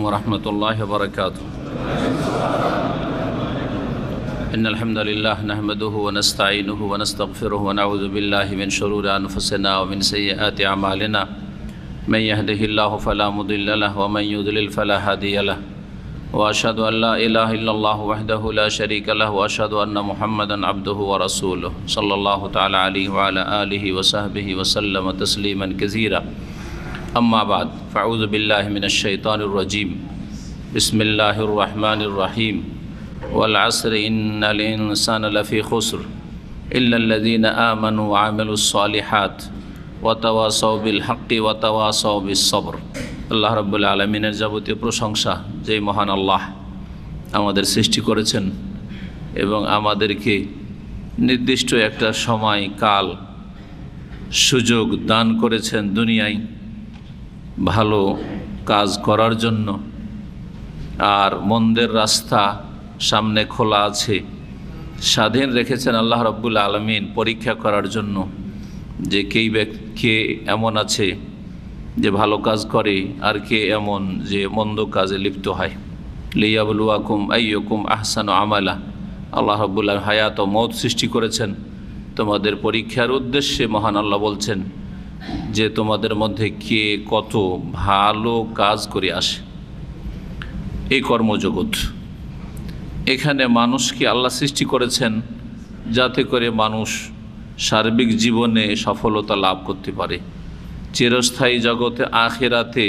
ورحمة الله وبركاته. إن الحمد لله نحمده ونستعينه ونستغفره ونعوذ بالله من شرور أنفسنا ومن سيئات أعمالنا من يهده الله فلا مضل له ومن يضلل فلا هادي له وأشهد أن لا إله إلا الله وحده لا شريك له وأشهد أن محمدا عبده ورسوله صلى الله تعالى عليه وعلى آله وصحبه وسلم تسليما كثيرا. أما بعد فأعوذ بالله من الشيطان الرجيم. بسم الله الرحمن الرحيم. والعصر إن الإنسان لفي خسر إلا الذين آمنوا وعملوا الصالحات وتواصوا بالحق وتواصوا بالصبر. আল্লাহ রাব্বুল আলামিনের যাবতীয় প্রশংসা, যে মহান আল্লাহ আমাদের সৃষ্টি করেছেন এবং আমাদেরকে নির্দিষ্ট একটা সময় কাল সুযোগ দান করেছেন দুনিয়ায় ভালো কাজ করার জন্য, আর মন্দের রাস্তা সামনে খোলা আছে, স্বাধীন রেখেছেন আল্লাহ রাব্বুল আলামিন পরীক্ষা করার জন্য যে কে এমন আছে যে ভালো কাজ করে আর কে এমন যে মন্দ কাজে লিপ্ত হয়। লিয়াবলুয়াকুম আইয়ুকুম আহসানু আমালা। আল্লাহ রাব্বুল আলামিন হায়াত ও মওত সৃষ্টি করেছেন তোমাদের পরীক্ষার উদ্দেশ্যে। মহান আল্লাহ বলছেন যে তোমাদের মধ্যে কে কত ভালো কাজ করে আসে। এই কর্মজগৎ, এখানে মানুষকে আল্লাহ সৃষ্টি করেছেন যাতে করে মানুষ সার্বিক জীবনে সফলতা লাভ করতে পারে, চিরস্থায়ী জগতে আখিরাতে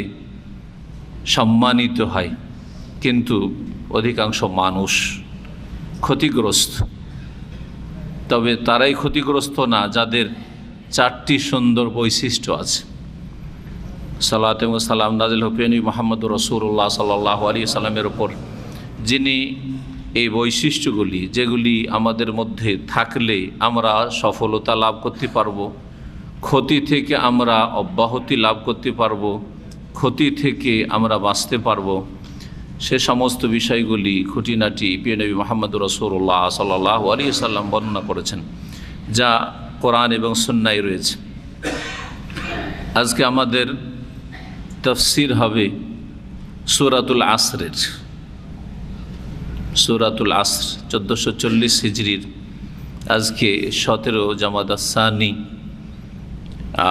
সম্মানিত হয়। কিন্তু অধিকাংশ মানুষ ক্ষতিগ্রস্ত। তবে তারাই ক্ষতিগ্রস্ত না যাদের চারটি সুন্দর বৈশিষ্ট্য আছে। সালাত এবং সালাম নাজিল হোক নবী মুহাম্মদ রাসূলুল্লাহ সাল্লাল্লাহু আলাইহি সাল্লামের ওপর, যিনি এই বৈশিষ্ট্যগুলি, যেগুলি আমাদের মধ্যে থাকলে আমরা সফলতা লাভ করতে পারবো, ক্ষতি থেকে আমরা অব্যাহতি লাভ করতে পারবো, ক্ষতি থেকে আমরা বাঁচতে পারবো, সে সমস্ত বিষয়গুলি খুঁটিনাটি প্রিয় নবী মুহাম্মদ রাসূলুল্লাহ সাল্লাল্লাহু আলাইহি সাল্লাম বর্ণনা করেছেন, যা কোরআন এবং সুন্নায় রয়েছে। আজকে আমাদের তাফসীর হবে সূরাতুল আসরের। সূরাতুল আসর 1440 হিজরির আজকে 17 জামাদা সানি,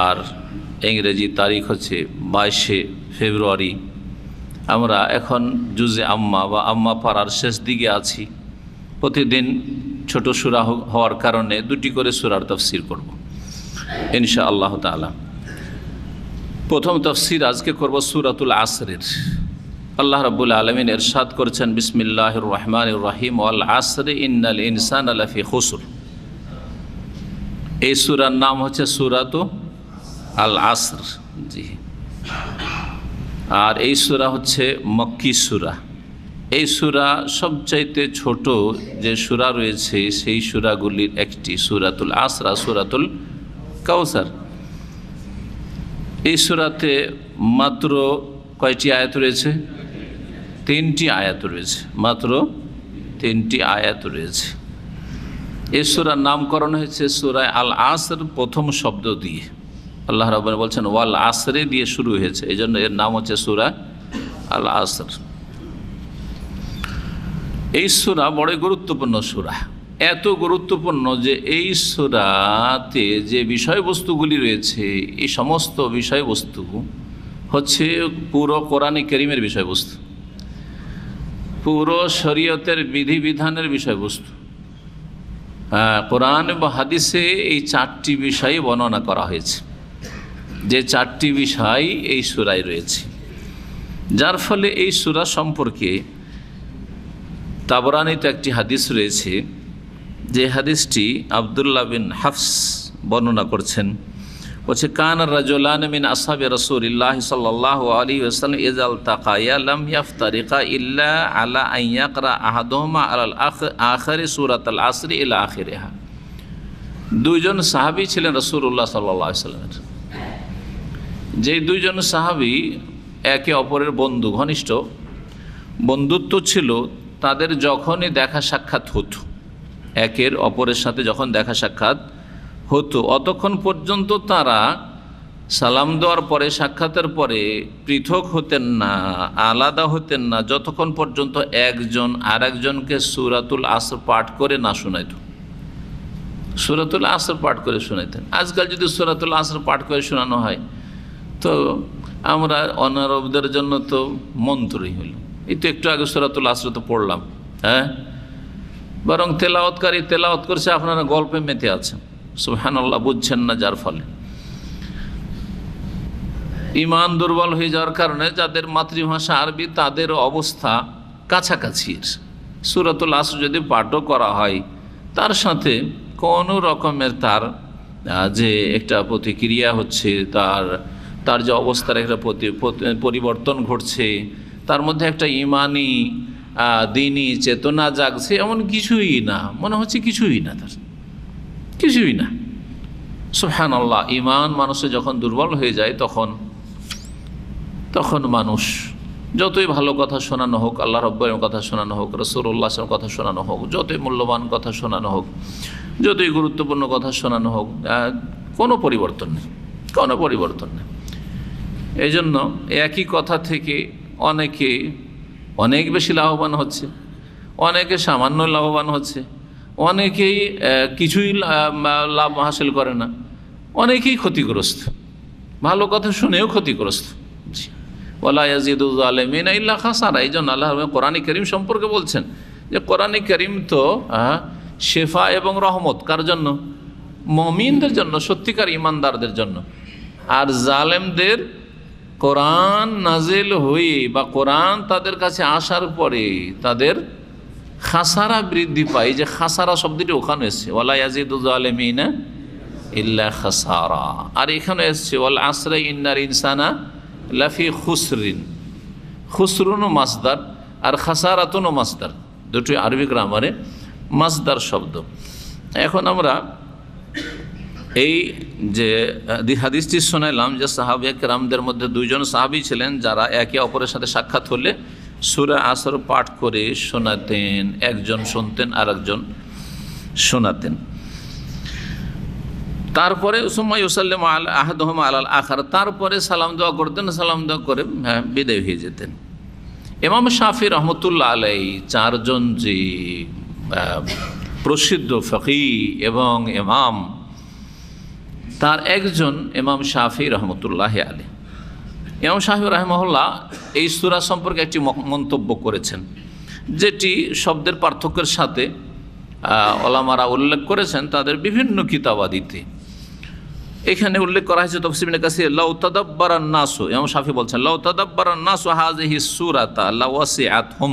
আর ইংরেজি তারিখ হচ্ছে 22 ফেব্রুয়ারি। আমরা এখন জুজে আম্মা বা আম্মা পাড়ার শেষ দিকে আছি। প্রতিদিন ছোট সূরা হওয়ার কারণে দুটি করে সূরার তাফসীর করব ইনশাআল্লাহ তাআলা। প্রথম তাফসীর আজকে করব সূরাতুল আসরের। আল্লাহ রাব্বুল আলামিন ইরশাদ করেছেন, বিসমিল্লাহির রহমানির রহিম, ওয়াল আসরি ইন্নাল ইনসানা লাফি খুসর। এই সূরার নাম হচ্ছে সূরাতু আল আসর। জি, আর এই সূরা হচ্ছে মক্কি সূরা। এই সূরা সবচাইতে ছোট যে সূরা রয়েছে সেই সূরাগুলির একটি, সূরাতুল আসর, সূরাতুল কাউসার। এই সূরাতে মাত্র কয়টি আয়াত রয়েছে? 3টি আয়াত রয়েছে, মাত্র 3টি আয়াত রয়েছে। এই সূরার নামকরণ হয়েছে সূরা আল আসর, প্রথম শব্দ দিয়ে। আল্লাহ রাব্বুল বলছেন ওয়াল আসরে দিয়ে শুরু হয়েছে, এই জন্য এর নাম হচ্ছে সূরা আল আসর। এই সূরা বড় গুরুত্বপূর্ণ সূরা, এত গুরুত্বপূর্ণ যে এই সূরাতে যে বিষয়বস্তুগুলি রয়েছে, এই সমস্ত বিষয়বস্তু হচ্ছে পুরো কোরআনে কারীমের বিষয়বস্তু, পুরো শরীয়তের বিধিবিধানের বিষয়বস্তু। কোরআন বা হাদিসে এই 4টি বিষয় বর্ণনা করা হয়েছে, যে 4টি বিষয় এই সূরায় রয়েছে। যার ফলে এই সূরা সম্পর্কে তাবরানীতে একটি হাদিস রয়েছে, যে হাদিসটি আব্দুল্লাহ বিন হাফস বর্ণনা করছেন। বলছে, কানা রাজুলান মিন আসহাবি রাসূলিল্লাহ সাল্লাল্লাহু আলাইহি ওয়াসাল্লাম ইযা ইলতাকায়া লাম ইফতারিকা ইল্লা আলা আন ইয়াকরা আহাদুহুমা আলাল আখিরি সূরাতুল আসর ইলা আখিরিহা। দুইজন সাহাবী ছিলেন রাসূলুল্লাহ সাল্লাল্লাহু আলাইহি ওয়াসাল্লামের। যে দুইজন সাহাবী একে অপরের বন্ধু, ঘনিষ্ঠ বন্ধুত্ব ছিল তাদের। যখনই দেখা সাক্ষাৎ হতো, একের অপরের সাথে যখন দেখা সাক্ষাৎ হতো, অতক্ষণ পর্যন্ত তারা সালাম দেওয়ার পরে, সাক্ষাতের পরে পৃথক হতেন না, আলাদা হতেন না, যতক্ষণ পর্যন্ত একজন আর একজনকে সূরাতুল আসর পাঠ করে না শোনাইত। সূরাতুল আসর পাঠ করে শোনাইতেন। আজকাল যদি সূরাতুল আসর পাঠ করে শোনানো হয় তো আমরা অনারবদের জন্য তো মন্ত্রই হইল, এই তো একটু আগে সূরাতুল আসর তো পড়লাম, হ্যাঁ, বরং তেলাওয়াতকারী তেলাওয়াত করছে, আপনারা গল্পে মেতে আছেন, সুবহানাল্লাহ, বুঝছেন না, যার ফলে ইমান দুর্বল হয়ে যাওয়ার কারণে যাদের মাতৃভাষা আরবি তাদের অবস্থা কাছাকাছি। সূরাতুল আসর যদি পাঠও করা হয় তার সাথে কোনো রকমের তার যে একটা প্রতিক্রিয়া হচ্ছে, তার যে অবস্থার একটা পরিবর্তন ঘটছে, তার মধ্যে একটা ইমানি দিনী চেতনা জাগছে, এমন কিছুই না, মনে হচ্ছে কিছুই না, তার কিছুই না। সুবহানাল্লাহ, ইমান মানুষের যখন দুর্বল হয়ে যায় তখন মানুষ যতই ভালো কথা শোনানো হোক, আল্লাহ রাব্বুল কথা শোনানো হোক, রাসূলুল্লাহ সাল্লাল্লাহু আলাইহি ওয়াসাল্লাম কথা শোনানো হোক, যতই মূল্যবান কথা শোনানো হোক, যতই গুরুত্বপূর্ণ কথা শোনানো হোক, কোনো পরিবর্তন নেই, কোনো পরিবর্তন নেই। এই জন্য একই কথা থেকে অনেকে অনেক বেশি লাভবান হচ্ছে, অনেকে সামান্য লাভবান হচ্ছে, অনেকেই কিছুই লাভ হাসিল করে না, অনেকেই ক্ষতিগ্রস্ত, ভালো কথা শুনেও ক্ষতিগ্রস্ত। ওয়ালা ইয়াজিদু যালিমিনা ইল্লা খাসারা। এই জন্য আল্লাহ কোরআন কারীম সম্পর্কে বলছেন যে কোরআন কারীম তো শেফা এবং রহমত কার জন্য? মুমিনদের জন্য, সত্যিকার ইমানদারদের জন্য। আর জালেমদের কোরআন নাজিল হয়ে বা কোরআন তাদের কাছে আসার পরে তাদের খাসারা বৃদ্ধি পায়। যে খাসারা শব্দটি ওখানে এসছে, ওয়ালা ইয়াজিদু যালিমিনা ইল্লা খাসারা। আর এখানে এসছে ওয়াল আসরি ইন্নাল ইনসানা লাফি খুসরিন। খুসরুনও মাসদার আর খাসারাতুনও মাসদার, দুটোই আরবি গ্রামারে মাসদার শব্দ। এখন আমরা এই যে হাদিসটি শোনালাম যে সাহাবায়ে কেরামদের মধ্যে দুইজন সাহাবী ছিলেন যারা একে অপরের সাথে সাক্ষাৎ হলে সূরা আসর পাঠ করে শোনাতেন, একজন শুনতেন আর একজন শোনাতেন। তারপরে সুম্মা ইউসাল্লিমু আলা আহাদুহুমা আলাল আখার, তারপরে সালাম দোয়া করতেন, সালাম দোয়া করে বিদায় হয়ে যেতেন। ইমাম শাফি রহমতুল্লাহ আলাইহি চারজন যে প্রসিদ্ধ ফকিহ এবং ইমাম, তার একজন ইমাম শাফি রহমতুল্লাহ আলাইহি। ইমাম শাফি রাহিমাহুল্লাহ এই সূরা সম্পর্কে একটি মন্তব্য করেছেন, যেটি শব্দের পার্থক্যের সাথে ওলামারা উল্লেখ করেছেন তাদের বিভিন্ন কিতাবাদিতে। এখানে উল্লেখ করা হয়েছে তাফসীর ইবনে কাসীর, লাউ তাদাব্বারান নাসু, ইমাম শাফি বলছেন লাউ তাদাব্বারান নাসু হাযিহি সূরাতা লাওয়াসিআতহুম,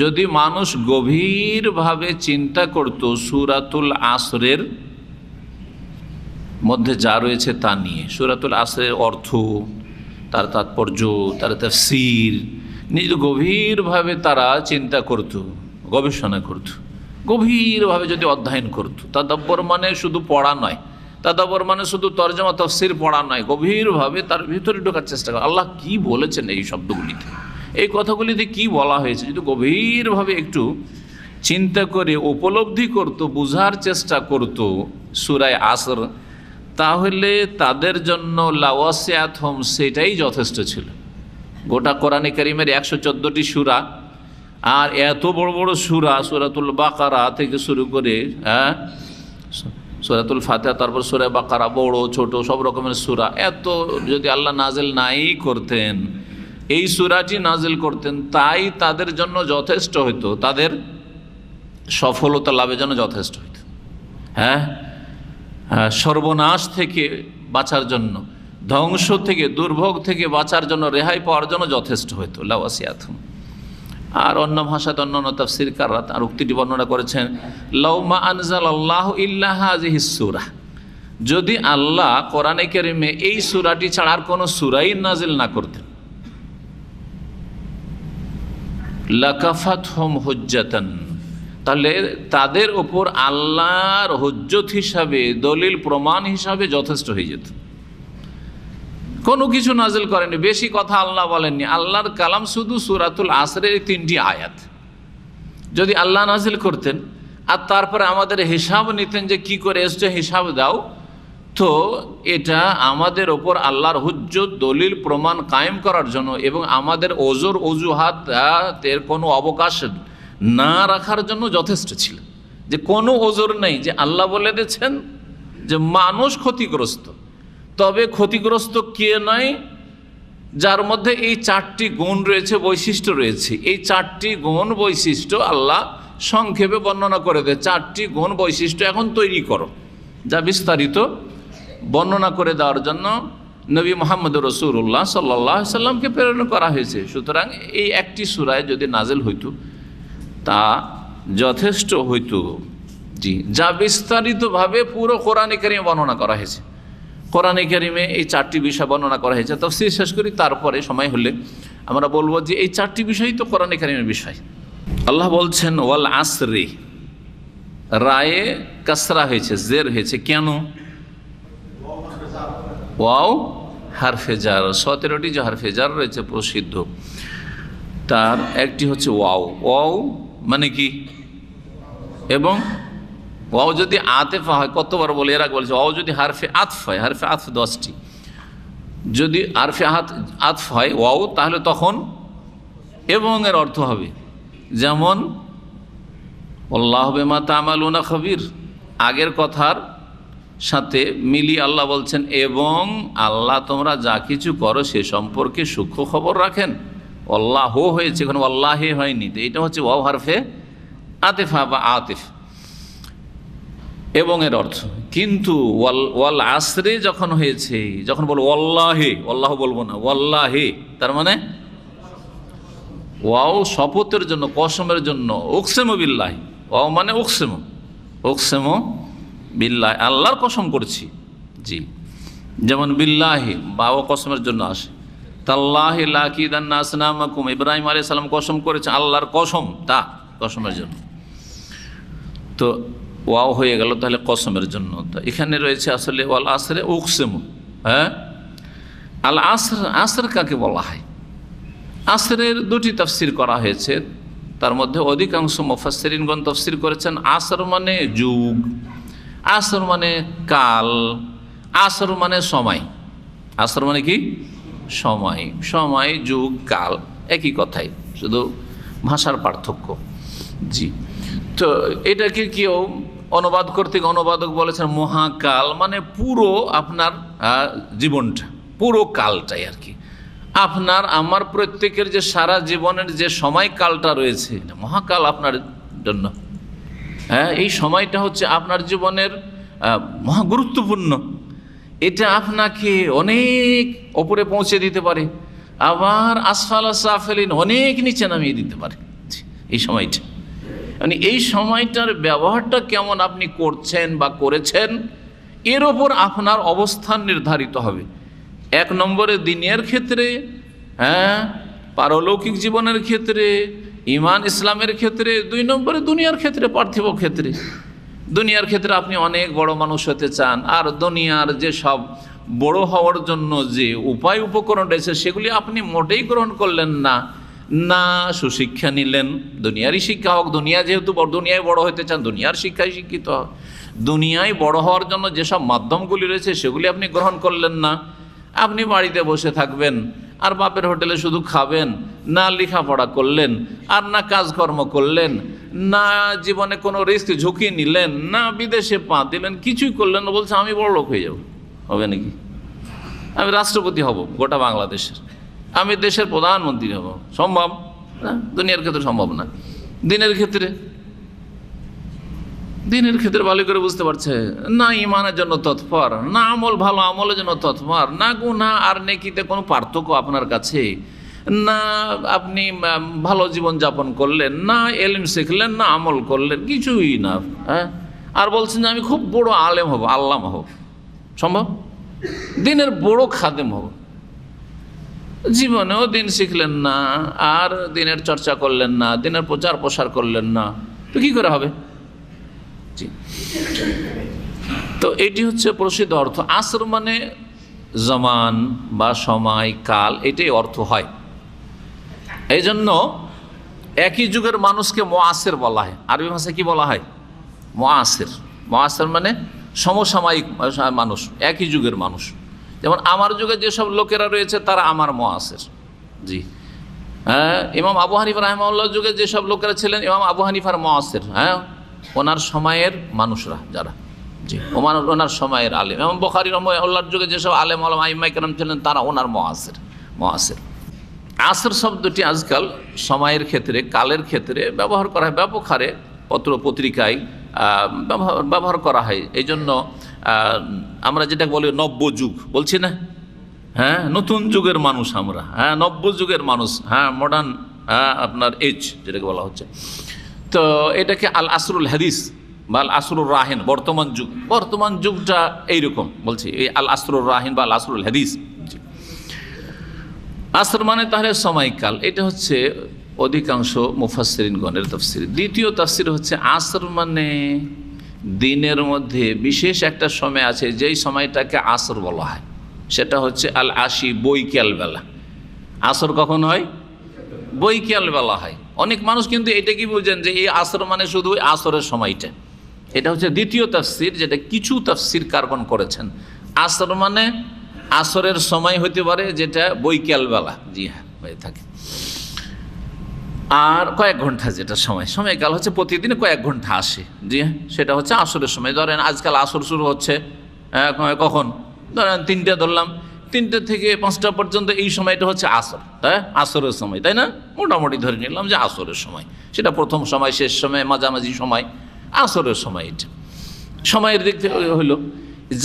যদি মানুষ গভীরভাবে চিন্তা করত সূরাতুল আসরের মধ্যে যা রয়েছে তা নিয়ে, সূরাতুল আসরের অর্থ, তার তাৎপর্য, তার তাফসীর নিয়ে গভীরভাবে তারা চিন্তা করত, গবেষণা করত, গভীরভাবে যদি অধ্যয়ন করত। তাদাব্বর মানে শুধু পড়া নয়, তাদাব্বর মানে শুধু তরজমা তাফসীর পড়া নয়, গভীরভাবে তার ভিতরে ঢোকার চেষ্টা করে। আল্লাহ কি বলেছেন এই শব্দগুলিতে, এই কথাগুলিতে কি বলা হয়েছে, যদি গভীরভাবে একটু চিন্তা করে উপলব্ধি করত, বুঝার চেষ্টা করত সূরা আসর, তাহলে তাদের জন্য লাওয়াসিআতহুম সেটাই যথেষ্ট ছিল। গোটা কোরআনে কারীমের 114টি সূরা আর এত বড় বড় সূরা, সূরাতুল বাকারা থেকে শুরু করে সূরাতুল ফাতিহা, তারপর সূরা বাকারা, বড় ছোট সব রকমের সূরা, এত যদি আল্লাহ নাজিল নাই করতেন, এই সূরাটি নাজিল করতেন, তাই তাদের জন্য যথেষ্ট হইতো, তাদের সফলতা লাভের জন্য যথেষ্ট হইতো। সর্বনাশ থেকে বাঁচার জন্য, ধ্বংস থেকে, দুর্ভোগ থেকে বাঁচার জন্য, রেহাই পাওয়ার জন্য যথেষ্ট হইতো লাওয়াসিআতহুম। আর অন্য ভাষাতে অন্যান্য তাফসীরকাররা আর উক্তিটি বর্ণনা করেছেন, লাউ মা আনজালাল্লাহু ইল্লা হাযিহিস সূরা, যদি আল্লাহ কোরআনে কারীমে এই সূরাটি ছাড়া আর কোনো সূরাই নাজিল না করতেন, লাকাফাতহুম হুজ্জাতান, তাহলে তাদের ওপর আল্লাহর হুজ্জত হিসাবে, দলিল প্রমাণ হিসাবে যথেষ্ট হয়ে যেত। কোনো কিছু নাজিল করেনি, বেশি কথা আল্লাহ বলেননি, আল্লাহর কালাম শুধু সূরাতুল আসরের 3টি আয়াত যদি আল্লাহ নাজিল করতেন আর তারপরে আমাদের হিসাব নিতেন যে কি করে এসছে হিসাব দাও, তো এটা আমাদের ওপর আল্লাহর হুজ্জত দলিল প্রমাণ কায়েম করার জন্য এবং আমাদের ওজর অজুহাতের কোনো অবকাশ না রাখার জন্য যথেষ্ট ছিল, যে কোনো ওজর নেই, যে আল্লাহ বলে দিয়েছেন যে মানুষ ক্ষতিগ্রস্ত। তবে ক্ষতিগ্রস্ত কে নয়? যার মধ্যে এই 4টি গুণ রয়েছে, বৈশিষ্ট্য রয়েছে। এই 4টি গুণ বৈশিষ্ট্য আল্লাহ সংক্ষেপে বর্ণনা করে দেয়। 4টি গুণ বৈশিষ্ট্য এখন তৈরি করো, যা বিস্তারিত বর্ণনা করে দেওয়ার জন্য নবী মুহাম্মদ রাসূলুল্লাহ সাল্লাল্লাহু আলাইহি সাল্লামকে প্রেরণ করা হয়েছে। সুতরাং এই একটি সূরায় যদি নাজিল হইতো তা যথেষ্ট হইতো। জি, যা বিস্তারিতভাবে পুরো কোরআনে কারিমে বর্ণনা করা হয়েছে। কোরআনে কারিমে এই 4টি বিষয় বর্ণনা করা হয়েছে। তাফসীর শেষ করি, তারপরে সময় হলে আমরা বলবো যে এই 4টি বিষয়ই তো কোরআনে কারিমের বিষয়। আল্লাহ বলছেন ওয়াল আসরি, রায়ে কাসরা হয়েছে, জের হয়েছে, কেন? ওয়াও হারফে জার, 17টি যে হারফে জার রয়েছে প্রসিদ্ধ, তার একটি হচ্ছে ওয়াও। ওয়াও মানে কি? এবং ওয়াও যদি আতেফা হয়, কতবার বলে এর আগে বলেছে, ওয়াও যদি হারফে আতফ হয়, হারফে আতফ 10টি, যদি হারফে আতফ হয় ওয়াও, তাহলে তখন এবং এর অর্থ হবে, যেমন আল্লাহু বিমা তা'মালুনা খবীর, আগের কথার সাথে মিলিয়ে আল্লাহ বলছেন এবং আল্লাহ তোমরা যা কিছু করো সে সম্পর্কে সূক্ষ্ম খবর রাখেন। আল্লাহ হয়েছে, এখন আল্লাহে হয়নি, তো এটা হচ্ছে ওয়াও হারফে আতেফা বা আতিফ, এবং এর অর্থ। কিন্তু ওয়াল আসরে যখন হয়েছে, যখন বলবো ওয়াল্লাহে, আল্লাহ বলবো না, ওয়াল্লাহে, তার মানে ওয়াও শপথের জন্য, কসমের জন্য, উকসেমু বিল্লাহি, ওয়াও মানে উকসেমু, উকসেমু বিল্লাহি, আল্লাহর কসম করছি। জি, যেমন বিল্লাহি বা ও কসমের জন্য আসে। তাল্লাহি লাকিদান্না আসনামাকুম, ইব্রাহিম আলাইহিস সালাম কসম করেছে, আল্লাহর কসম, তা কসমের জন্য। তো ওয়াও হয়ে গেল তাহলে কসমের জন্য। তো এখানে রয়েছে আসলে ওয়াল আসরে উকসেমু। হ্যাঁ, আল আসর, আসর কাকে বলা হয়? আসরের 2টি তাফসির করা হয়েছে, তার মধ্যে অধিকাংশ মুফাসসিরিনগণ তাফসির করেছেন আসর মানে যুগ, আসর মানে কাল, আসর মানে সময়। আসর মানে কি? সময়। সময়, যুগ, কাল একই কথাই, শুধু ভাষার পার্থক্য। জি, তো এটাকে কেউ অনুবাদ করতে অনুবাদক বলেছেন মহাকাল, মানে পুরো আপনার জীবনটা, পুরো কালটাই আর কি, আপনার আমার প্রত্যেকের যে সারা জীবনের যে সময়কালটা রয়েছে, মহাকাল আপনার জন্য। হ্যাঁ, এই সময়টা হচ্ছে আপনার জীবনের মহা গুরুত্বপূর্ণ। এটা আপনাকে অনেক ওপরে পৌঁছে দিতে পারে, আবার আসফাল সাফেলিন, অনেক নিচে নামিয়ে দিতে পারে এই সময়টা। মানে এই সময়টার ব্যবহারটা কেমন আপনি করছেন বা করেছেন, এর ওপর আপনার অবস্থান নির্ধারিত হবে। 1 নম্বরে দিনের ক্ষেত্রে, হ্যাঁ, পারলৌকিক জীবনের ক্ষেত্রে, ঈমান ইসলামের ক্ষেত্রে, 2 নম্বরে দুনিয়ার ক্ষেত্রে, পার্থিব ক্ষেত্রে। দুনিয়ার ক্ষেত্রে আপনি অনেক বড় মানুষ হতে চান, আর দুনিয়ার যে সব বড় হওয়ার জন্য যে উপায় উপকরণ রয়েছে সেগুলি আপনি মোটেই গ্রহণ করলেন না, না সুশিক্ষা নিলেন, দুনিয়ারই শিক্ষা হোক, দুনিয়া যেহেতু দুনিয়ায় বড় হতে চান, দুনিয়ার শিক্ষায় শিক্ষিত হোক, দুনিয়ায় বড় হওয়ার জন্য যেসব মাধ্যমগুলি রয়েছে সেগুলি আপনি গ্রহণ করলেন না। আপনি বাড়িতে বসে থাকবেন আর বাপের হোটেলে শুধু খাবেন, না লেখাপড়া করলেন, আর না কাজকর্ম করলেন, না জীবনে কোনো রিস্ক ঝুঁকি নিলেন, না বিদেশে পা দিলেন, কিছুই করলেন না। বলছে আমি বড় লোক হয়ে যাব, হবে নাকি? আমি রাষ্ট্রপতি হব গোটা বাংলাদেশের, আমি দেশের প্রধানমন্ত্রী হব, সম্ভব না? দুনিয়ার ক্ষেত্রে সম্ভব না। দিনের ক্ষেত্রে ভালো করে বুঝতে পারছে না, ঈমানের জন্য তৎপর, না আমল, ভালো আমলের জন্য তৎপর, না গুনাহ আর নেকিতে কোনো পার্থক্য আপনার কাছে, না আপনি ভালো জীবন যাপন করলেন, না এলম শিখলেন, না আমল করলেন, কিছুই না। হ্যাঁ, আর বলছেন যে আমি খুব বড় আলেম হব, আল্লামা হব, সম্ভব? দিনের বড় খাদেম হব, জীবনেও দিন শিখলেন না, আর দিনের চর্চা করলেন না, দিনের প্রচার প্রসার করলেন না, তো কি করে হবে? জি, তো এটি হচ্ছে প্রসিদ্ধ অর্থ। আসর মানে জমান বা সময়, কাল, এটাই অর্থ হয়। এই জন্য একই যুগের মানুষকে মুআসির বলা হয়। আরবি ভাষায় কি বলা হয়? মুআসির। মুআসির মানে সমসাময়িক মানুষ, একই যুগের মানুষ। যেমন আমার যুগে যেসব লোকেরা রয়েছে তারা আমার মুআসির। জি হ্যাঁ, ইমাম আবু হানিফা রাহিমাহুল্লাহর যুগে যেসব লোকেরা ছিলেন ইমাম আবু হানিফার মুআসির, হ্যাঁ, ওনার সময়ের মানুষরা যারা, জি ওনার সময়ের আলেম। ইমাম বুখারী রাহিমাহুল্লাহর যুগে যেসব আলেম ওলামা আইম্মায়ে কেরাম ছিলেন তারা ওনার মুআসির। আসর শব্দটি আজকাল সময়ের ক্ষেত্রে, কালের ক্ষেত্রে ব্যবহার করা হয় ব্যাপক হারে, পত্র পত্রিকায় ব্যবহার করা হয়। এই জন্য আমরা যেটা বলি নব্য যুগ বলছি না, হ্যাঁ, নতুন যুগের মানুষ আমরা, হ্যাঁ, নব্য যুগের মানুষ, হ্যাঁ, মডার্ন, হ্যাঁ, আপনার এজ যেটাকে বলা হচ্ছে। তো এটাকে আল আসরুল হাদিস বা আল আসরুর রাহিন, বর্তমান যুগটা এইরকম বলছি, এই আল আসরুর রাহিন বা আল আসরুল হাদিস। আসর মানে তাহলে সময়কাল, এটা হচ্ছে অধিকাংশ মুফাসসিরিনগণের তাফসীর। দ্বিতীয় তাফসীর হচ্ছে আসর মানে দিনের মধ্যে বিশেষ একটা সময় আছে যেই সময়টাকে আসর বলা হয়, সেটা হচ্ছে আল আশি, বৈকাল বেলা। আসর কখন হয়? বৈকাল বেলা হয়। অনেক মানুষ কিন্তু এটা কি বুঝেন যে এই আসর মানে শুধু আসরের সময়টা। এটা হচ্ছে দ্বিতীয় তাফসীর, যেটা কিছু তাফসীরকারগণ করেছেন। আসর মানে আসরের সময় হতে পারে যেটা বৈকাল বেলা, জি হ্যাঁ, হয়ে থাকে। আর কয়েক ঘন্টা যেটা সময়কাল হচ্ছে প্রতিদিন কয়েক ঘন্টা আসে, জি হ্যাঁ, সেটা হচ্ছে আসরের সময়। ধরেন আজকাল আসর শুরু হচ্ছে কখন, ধরেন 3টে ধরলাম, 3টে থেকে 5টা পর্যন্ত এই সময়টা হচ্ছে আসর, তাই আসরের সময়, তাই না? মোটামুটি ধরে নিলাম যে আসরের সময়, সেটা প্রথম সময়, শেষ সময়, মাঝামাঝি সময়, আসরের সময়। এটা সময়ের দিক থেকে হইল।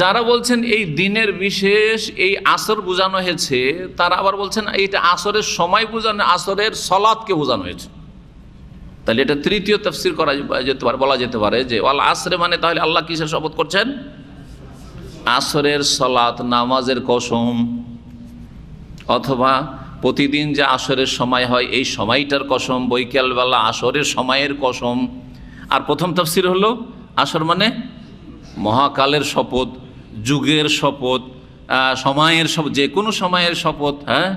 যারা বলছেন এই দিনের বিশেষ এই আসর বোঝানো হয়েছে, তারা আবার বলছেন এইটা আসরের সময় বোঝানো, আসরের সলাৎকে বোঝানো হয়েছে। তাহলে এটা তৃতীয় তাফসীর করা যেতে পারে, বলা যেতে পারে যে ওয়াল আসরে মানে তাহলে আল্লাহ কিসের শপথ করছেন? আসরের সলাত, নামাজের কসম, অথবা প্রতিদিন যে আসরের সময় হয় এই সময়টার কসম, বৈকালবেলা আসরের সময়ের কসম। আর প্রথম তাফসীর হলো আসর মানে মহাকালের শপথ, যুগের শপথ, সময়ের শপথ, যে কোনো সময়ের শপথ, হ্যাঁ,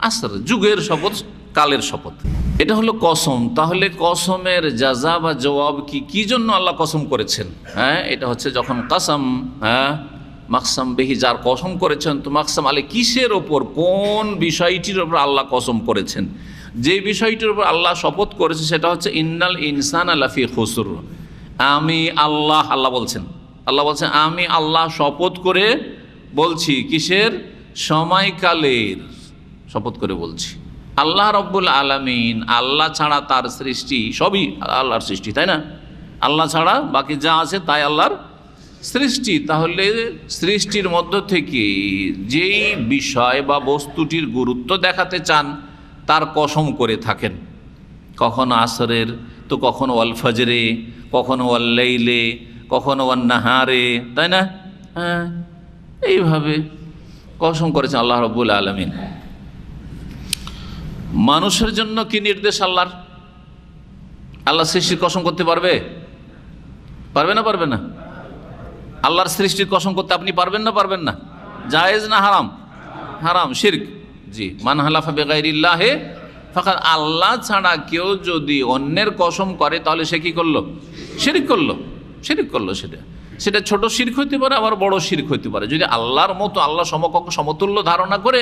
আসর যুগের শপথ, কালের শপথ। এটা হলো কসম। তাহলে কসমের জাযা বা জবাব কি জন্য আল্লাহ কসম করেছেন? হ্যাঁ, এটা হচ্ছে যখন কাসাম, হ্যাঁ, মাকসাম বিহি, যার কসম করেছেন, তো মাকসাম আলে কিসের ওপর, কোন বিষয়টির ওপর আল্লাহ কসম করেছেন? যে বিষয়টির উপর আল্লাহ শপথ করেছে সেটা হচ্ছে ইন্নাল ইনসানা লাফি খুসর। আমি আল্লাহ, আল্লাহ বলছেন আমি আল্লাহ শপথ করে বলছি, কিসের? সময়কালের শপথ করে বলছি। আল্লাহ রব্বুল আলামিন, আল্লাহ ছাড়া তার সৃষ্টি সবই আল্লাহর সৃষ্টি, তাই না? আল্লাহ ছাড়া বাকি যা আছে তাই আল্লাহর সৃষ্টি। তাহলে সৃষ্টির মধ্য থেকে যেই বিষয় বা বস্তুটির গুরুত্ব দেখাতে চান তার কসম করে থাকেন, কখনো আসরের, তো কখনো ওয়াল ফজরে, কখনো ওয়াল লাইলে, কখনো ওয়ান নাহারে, তাই না? হ্যাঁ, এইভাবে কসম করেছেন আল্লাহ রাব্বুল আলামিন। মানুষের জন্য কি নির্দেশ আল্লাহর? আল্লাহ সৃষ্টির কসম করতে পারবে না? আল্লাহর সৃষ্টির কসম করতে আপনি পারবেন না? জায়েজ না হারাম? হারাম, শিরক। জি, মান হালাফা বিগাইরিল্লাহি ফাকাদ, আল্লাহ ছাড়া কেউ যদি অন্যের কসম করে তাহলে সে কি করলো? শিরক করলো। সেটা ছোট শিরক হইতে পারে, আবার বড় শিরক হইতে পারে। যদি আল্লাহর মতো, আল্লাহ সমকক্ষ সমতুল্য ধারণা করে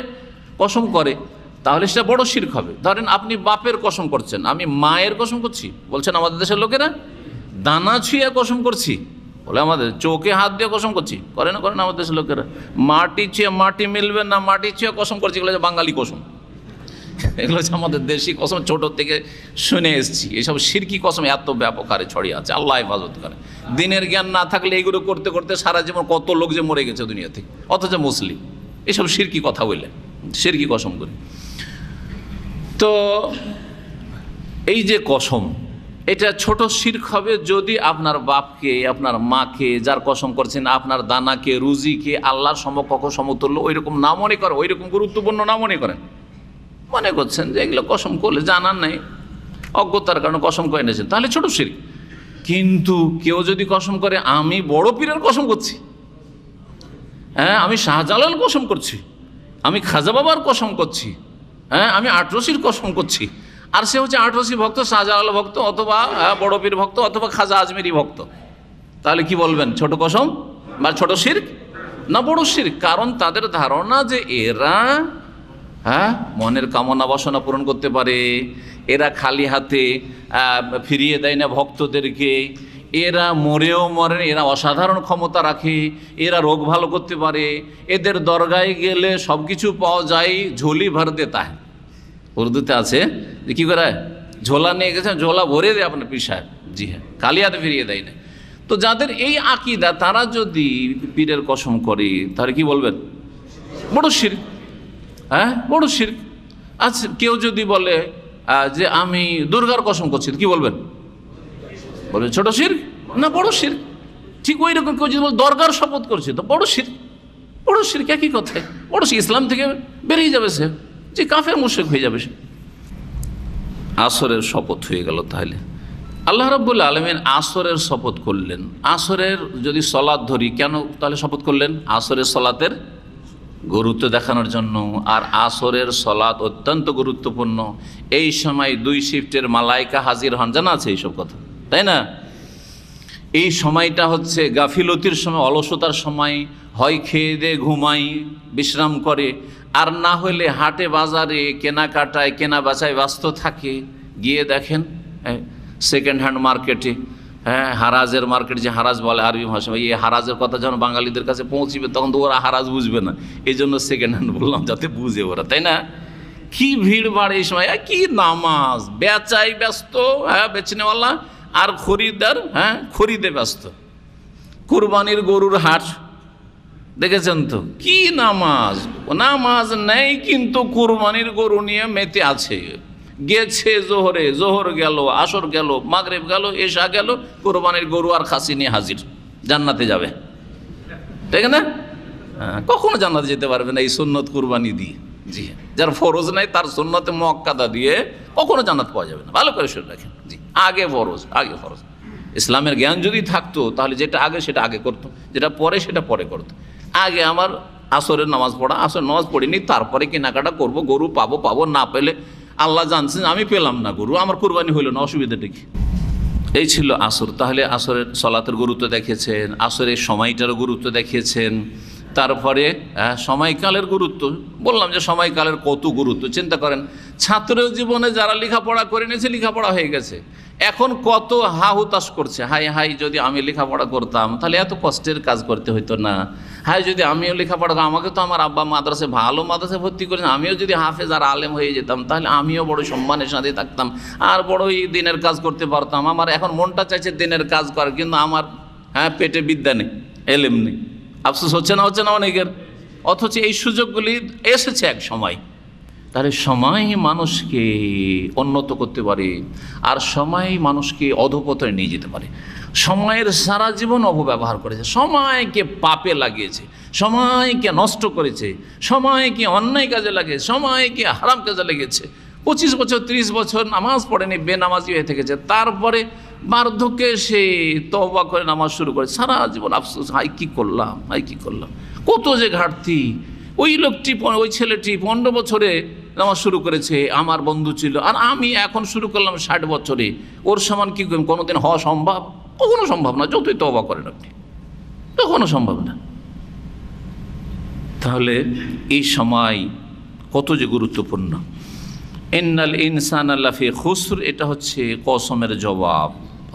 কসম করে তাহলে সেটা বড় শিরক হবে। ধরেন আপনি বাপের কসম করছেন, আমি মায়ের কসম করছি, বলছেন আমাদের দেশের লোকেরা দানা ছুঁয়ে কসম করছি, বলে আমাদের চোখে হাত দিয়ে কসম করছি, করে না আমাদের দেশের লোকেরা। মাটি ছুঁয়ে, মাটি মিলবে না, মাটি ছুঁয়ে কসম করছি, এগুলো বাঙালি কসম, এগুলো হচ্ছে আমাদের দেশি কসম, ছোটোর থেকে শুনে এসেছি। এসব শিরকি কসম এত ব্যাপক হারে ছড়িয়ে আছে, আল্লাহ হেফাজত করে। দিনের জ্ঞান না থাকলে এইগুলো করতে করতে সারা জীবন কত লোক যে মরে গেছে দুনিয়া থেকে, অথচ মুসলিম। এসব শিরকি কথা বললে, শিরকি কসম করে। তো এই যে কসম, এটা ছোট শিরক হবে যদি আপনার বাপকে, আপনার মাকে যার কসম করছেন, আপনার দানাকে, রুজিকে আল্লাহর সমকক্ষ সমতুল্য ওইরকম না মনে করে, ওইরকম গুরুত্বপূর্ণ না মনে করেন, মনে করছেন যে এগুলো কসম করলে জানার নেই, অজ্ঞতার কারণে কসম করে নিয়েছেন, তাহলে ছোট শিরক। কিন্তু কেউ যদি কসম করে আমি বড় পীরের কসম করছি, হ্যাঁ, আমি শাহজালাল কসম করছি, আমি খাজা বাবার কসম করছি, হ্যাঁ, আমি আটরশির কসম করছি, আর সে হচ্ছে আটরশি ভক্ত, শাহজালাল ভক্ত, অথবা বড় পীর ভক্ত, অথবা খাজা আজমেরি ভক্ত, তাহলে কি বলবেন? ছোট কসম? বা ছোট শিরক না বড় শিরক? কারণ তাদের ধারণা যে এরা মনের কামনা বাসনা পূরণ করতে পারে, এরা খালি হাতে ফিরিয়ে দেয় না ভক্তদেরকে, এরা মরেও মরে, এরা অসাধারণ ক্ষমতা রাখে, এরা রোগ ভালো করতে পারে, এদের দরগায় গেলে সব কিছু পাওয়া যায়, ঝোলি ভর দেতা হয়। উর্দুতে আছে যে কী করে, ঝোলা নিয়ে গেছে, ঝোলা ভরে দেয় আপনার পীর সাহেব। জি হ্যাঁ, খালি হাতে ফিরিয়ে দেয় না। তো যাদের এই আকিদা, তারা যদি পীরের কসম করে তাহলে কি বলবেন? বড় শিরক। বড় শিরক। আচ্ছা, কেউ যদি বলে যে আমি দুর্গার কসম করছি, কি বলবেন? বলবেন ছোট শিরক না বড় শিরক? ঠিক ওই রকম কেউ যদি বলে দরগার শপথ করছে, তো বড় শিরক। বড় শিরক একই কথায়, বড় শিরক, ইসলাম থেকে বেরিয়ে যাবে সে, যে কাফের মুশরিক হয়ে যাবে সে। আসরের শপথ হয়ে গেল। তাহলে আল্লাহ রাব্বুল আলামিন আসরের শপথ করলেন। আসরের যদি সলাৎ ধরি, কেন তাহলে শপথ করলেন? আসরের সলাতের গুরুত্ব দেখানোর জন্য। আর আসরের সলাৎ অত্যন্ত গুরুত্বপূর্ণ। এই সময় 2 শিফটের মালাইকা হাজির হন, জানা আছে এইসব কথা, তাই না? এই সময়টা হচ্ছে গাফিলতির সময়, অলসতার সময়, হয় খেয়ে দিয়ে ঘুমাই, বিশ্রাম করে, আর না হলে হাটে বাজারে কেনাকাটায় কেনা বেচায় ব্যস্ত থাকে। গিয়ে দেখেন সেকেন্ড হ্যান্ড মার্কেটে, হারাজের মার্কেট, যে হারাজ বলে আরবি ভাষা, এই হারাজের কথা যখন বাঙালিদের কাছে পৌঁছবে তখন তো ওরা হারাজ বুঝবে না, এই জন্য সেকেন্ড হ্যান্ড বললাম যাতে বুঝে ওরা, তাই না? কি ভিড় ভাড় এই সময়, কি নামাজ, বেচাই ব্যস্ত, বেচনেওয়ালা, আর খরিদার খরিদে ব্যস্ত। কুরবানির গরুর হাট দেখেছেন তো, কি নামাজ, নামাজ নেই কিন্তু কুরবানির গরু নিয়ে মেতে আছে। গেছে জোহরে, জোহর গেল, আসর গেল, মাগরিব গেল, এশা গেল, কুরবানির গরু আর খাসি নিয়ে হাজির, জান্নাতে যাবে, ঠিক না? কখনো জান্নাতে যেতে পারবে না এই সুন্নত কুরবানি দিয়ে। জি, যার ফরজ নাই তার সুন্নতে মুআক্কাদা দিয়ে কখনো জান্নাত পাওয়া যাবে না। ভালো করে শুনে রাখেন। জি, আগে ফরজ, আগে ফরজ। ইসলামের জ্ঞান যদি থাকতো তাহলে যেটা আগে সেটা আগে করতো, যেটা পরে সেটা পরে করতো। আগে আমার আসরের নামাজ পড়া, আসরের নামাজ পড়িনি, তারপরে কেনাকাটা করব, গরু পাবো, পাবো না পেলে আল্লাহ জানছেন, আমি পেলাম না গরু, আমার কুরবানি হইল না, অসুবিধাটা কি? এই ছিল আসর। তাহলে আসরের সলাতের গুরুত্ব দেখিয়েছেন, আসরের সময়টারও গুরুত্ব দেখিয়েছেন। তারপরে সময়কালের গুরুত্ব বললাম, যে সময়কালের কত গুরুত্ব। চিন্তা করেন, ছাত্র জীবনে যারা লেখাপড়া করে নিয়েছে, লেখাপড়া হয়ে গেছে, এখন কত হা হুতাশ করছে, হাই হাই যদি আমি লেখাপড়া করতাম তাহলে এত কষ্টের কাজ করতে হইতো না। হাই যদি আমিও লেখাপড়া, আমাকে তো আমার আব্বা মাদ্রাসায়, ভালো মাদ্রাসায় ভর্তি করেছেন, আমিও যদি হাফেজ আর আলেম হয়ে যেতাম তাহলে আমিও বড় সম্মানের সাথে থাকতাম, আর বড়ই দিনের কাজ করতে পারতাম। আমার এখন মনটা চাইছে দিনের কাজ করার, কিন্তু আমার পেটে বিদ্যা নেই, এলেম নেই। আফসোস হচ্ছে না অনেকের। অথচ এই সুযোগগুলি এসেছে এক সময়। তাহলে সময় মানুষকে উন্নত করতে পারে, আর সময় মানুষকে অধঃপতনে নিয়ে যেতে পারে। সময়ের সারা জীবন অপব্যবহার করেছে, সময়কে পাপে লাগিয়েছে, সময়কে নষ্ট করেছে, সময়কে অন্যায় কাজে লাগিয়েছে, সময়কে হারাম কাজে লেগেছে। 25 বছর 30 বছর নামাজ পড়েনি, বেনামাজি হয়ে থেকেছে, তারপরে বার্ধক্যে সে তওবা করে নামাজ শুরু করে, সারা জীবন আফসোস, হাই কি করলাম, হাই কি করলাম, কত যে ঘাটতি। ওই লোকটি, ওই ছেলেটি 15 বছরে নামাজ শুরু করেছে, আমার বন্ধু ছিল, আর আমি এখন শুরু করলাম 60 বছরে, ওর সমান কি কোনোদিন হওয়া সম্ভব? কখনো সম্ভব না, যতই তওবা করেন আপনি, কখনো সম্ভব না। তাহলে এই সময় কত যে গুরুত্বপূর্ণ। ইন্নাল ইনসানা লাফি খুসর, এটা হচ্ছে কসমের জবাব,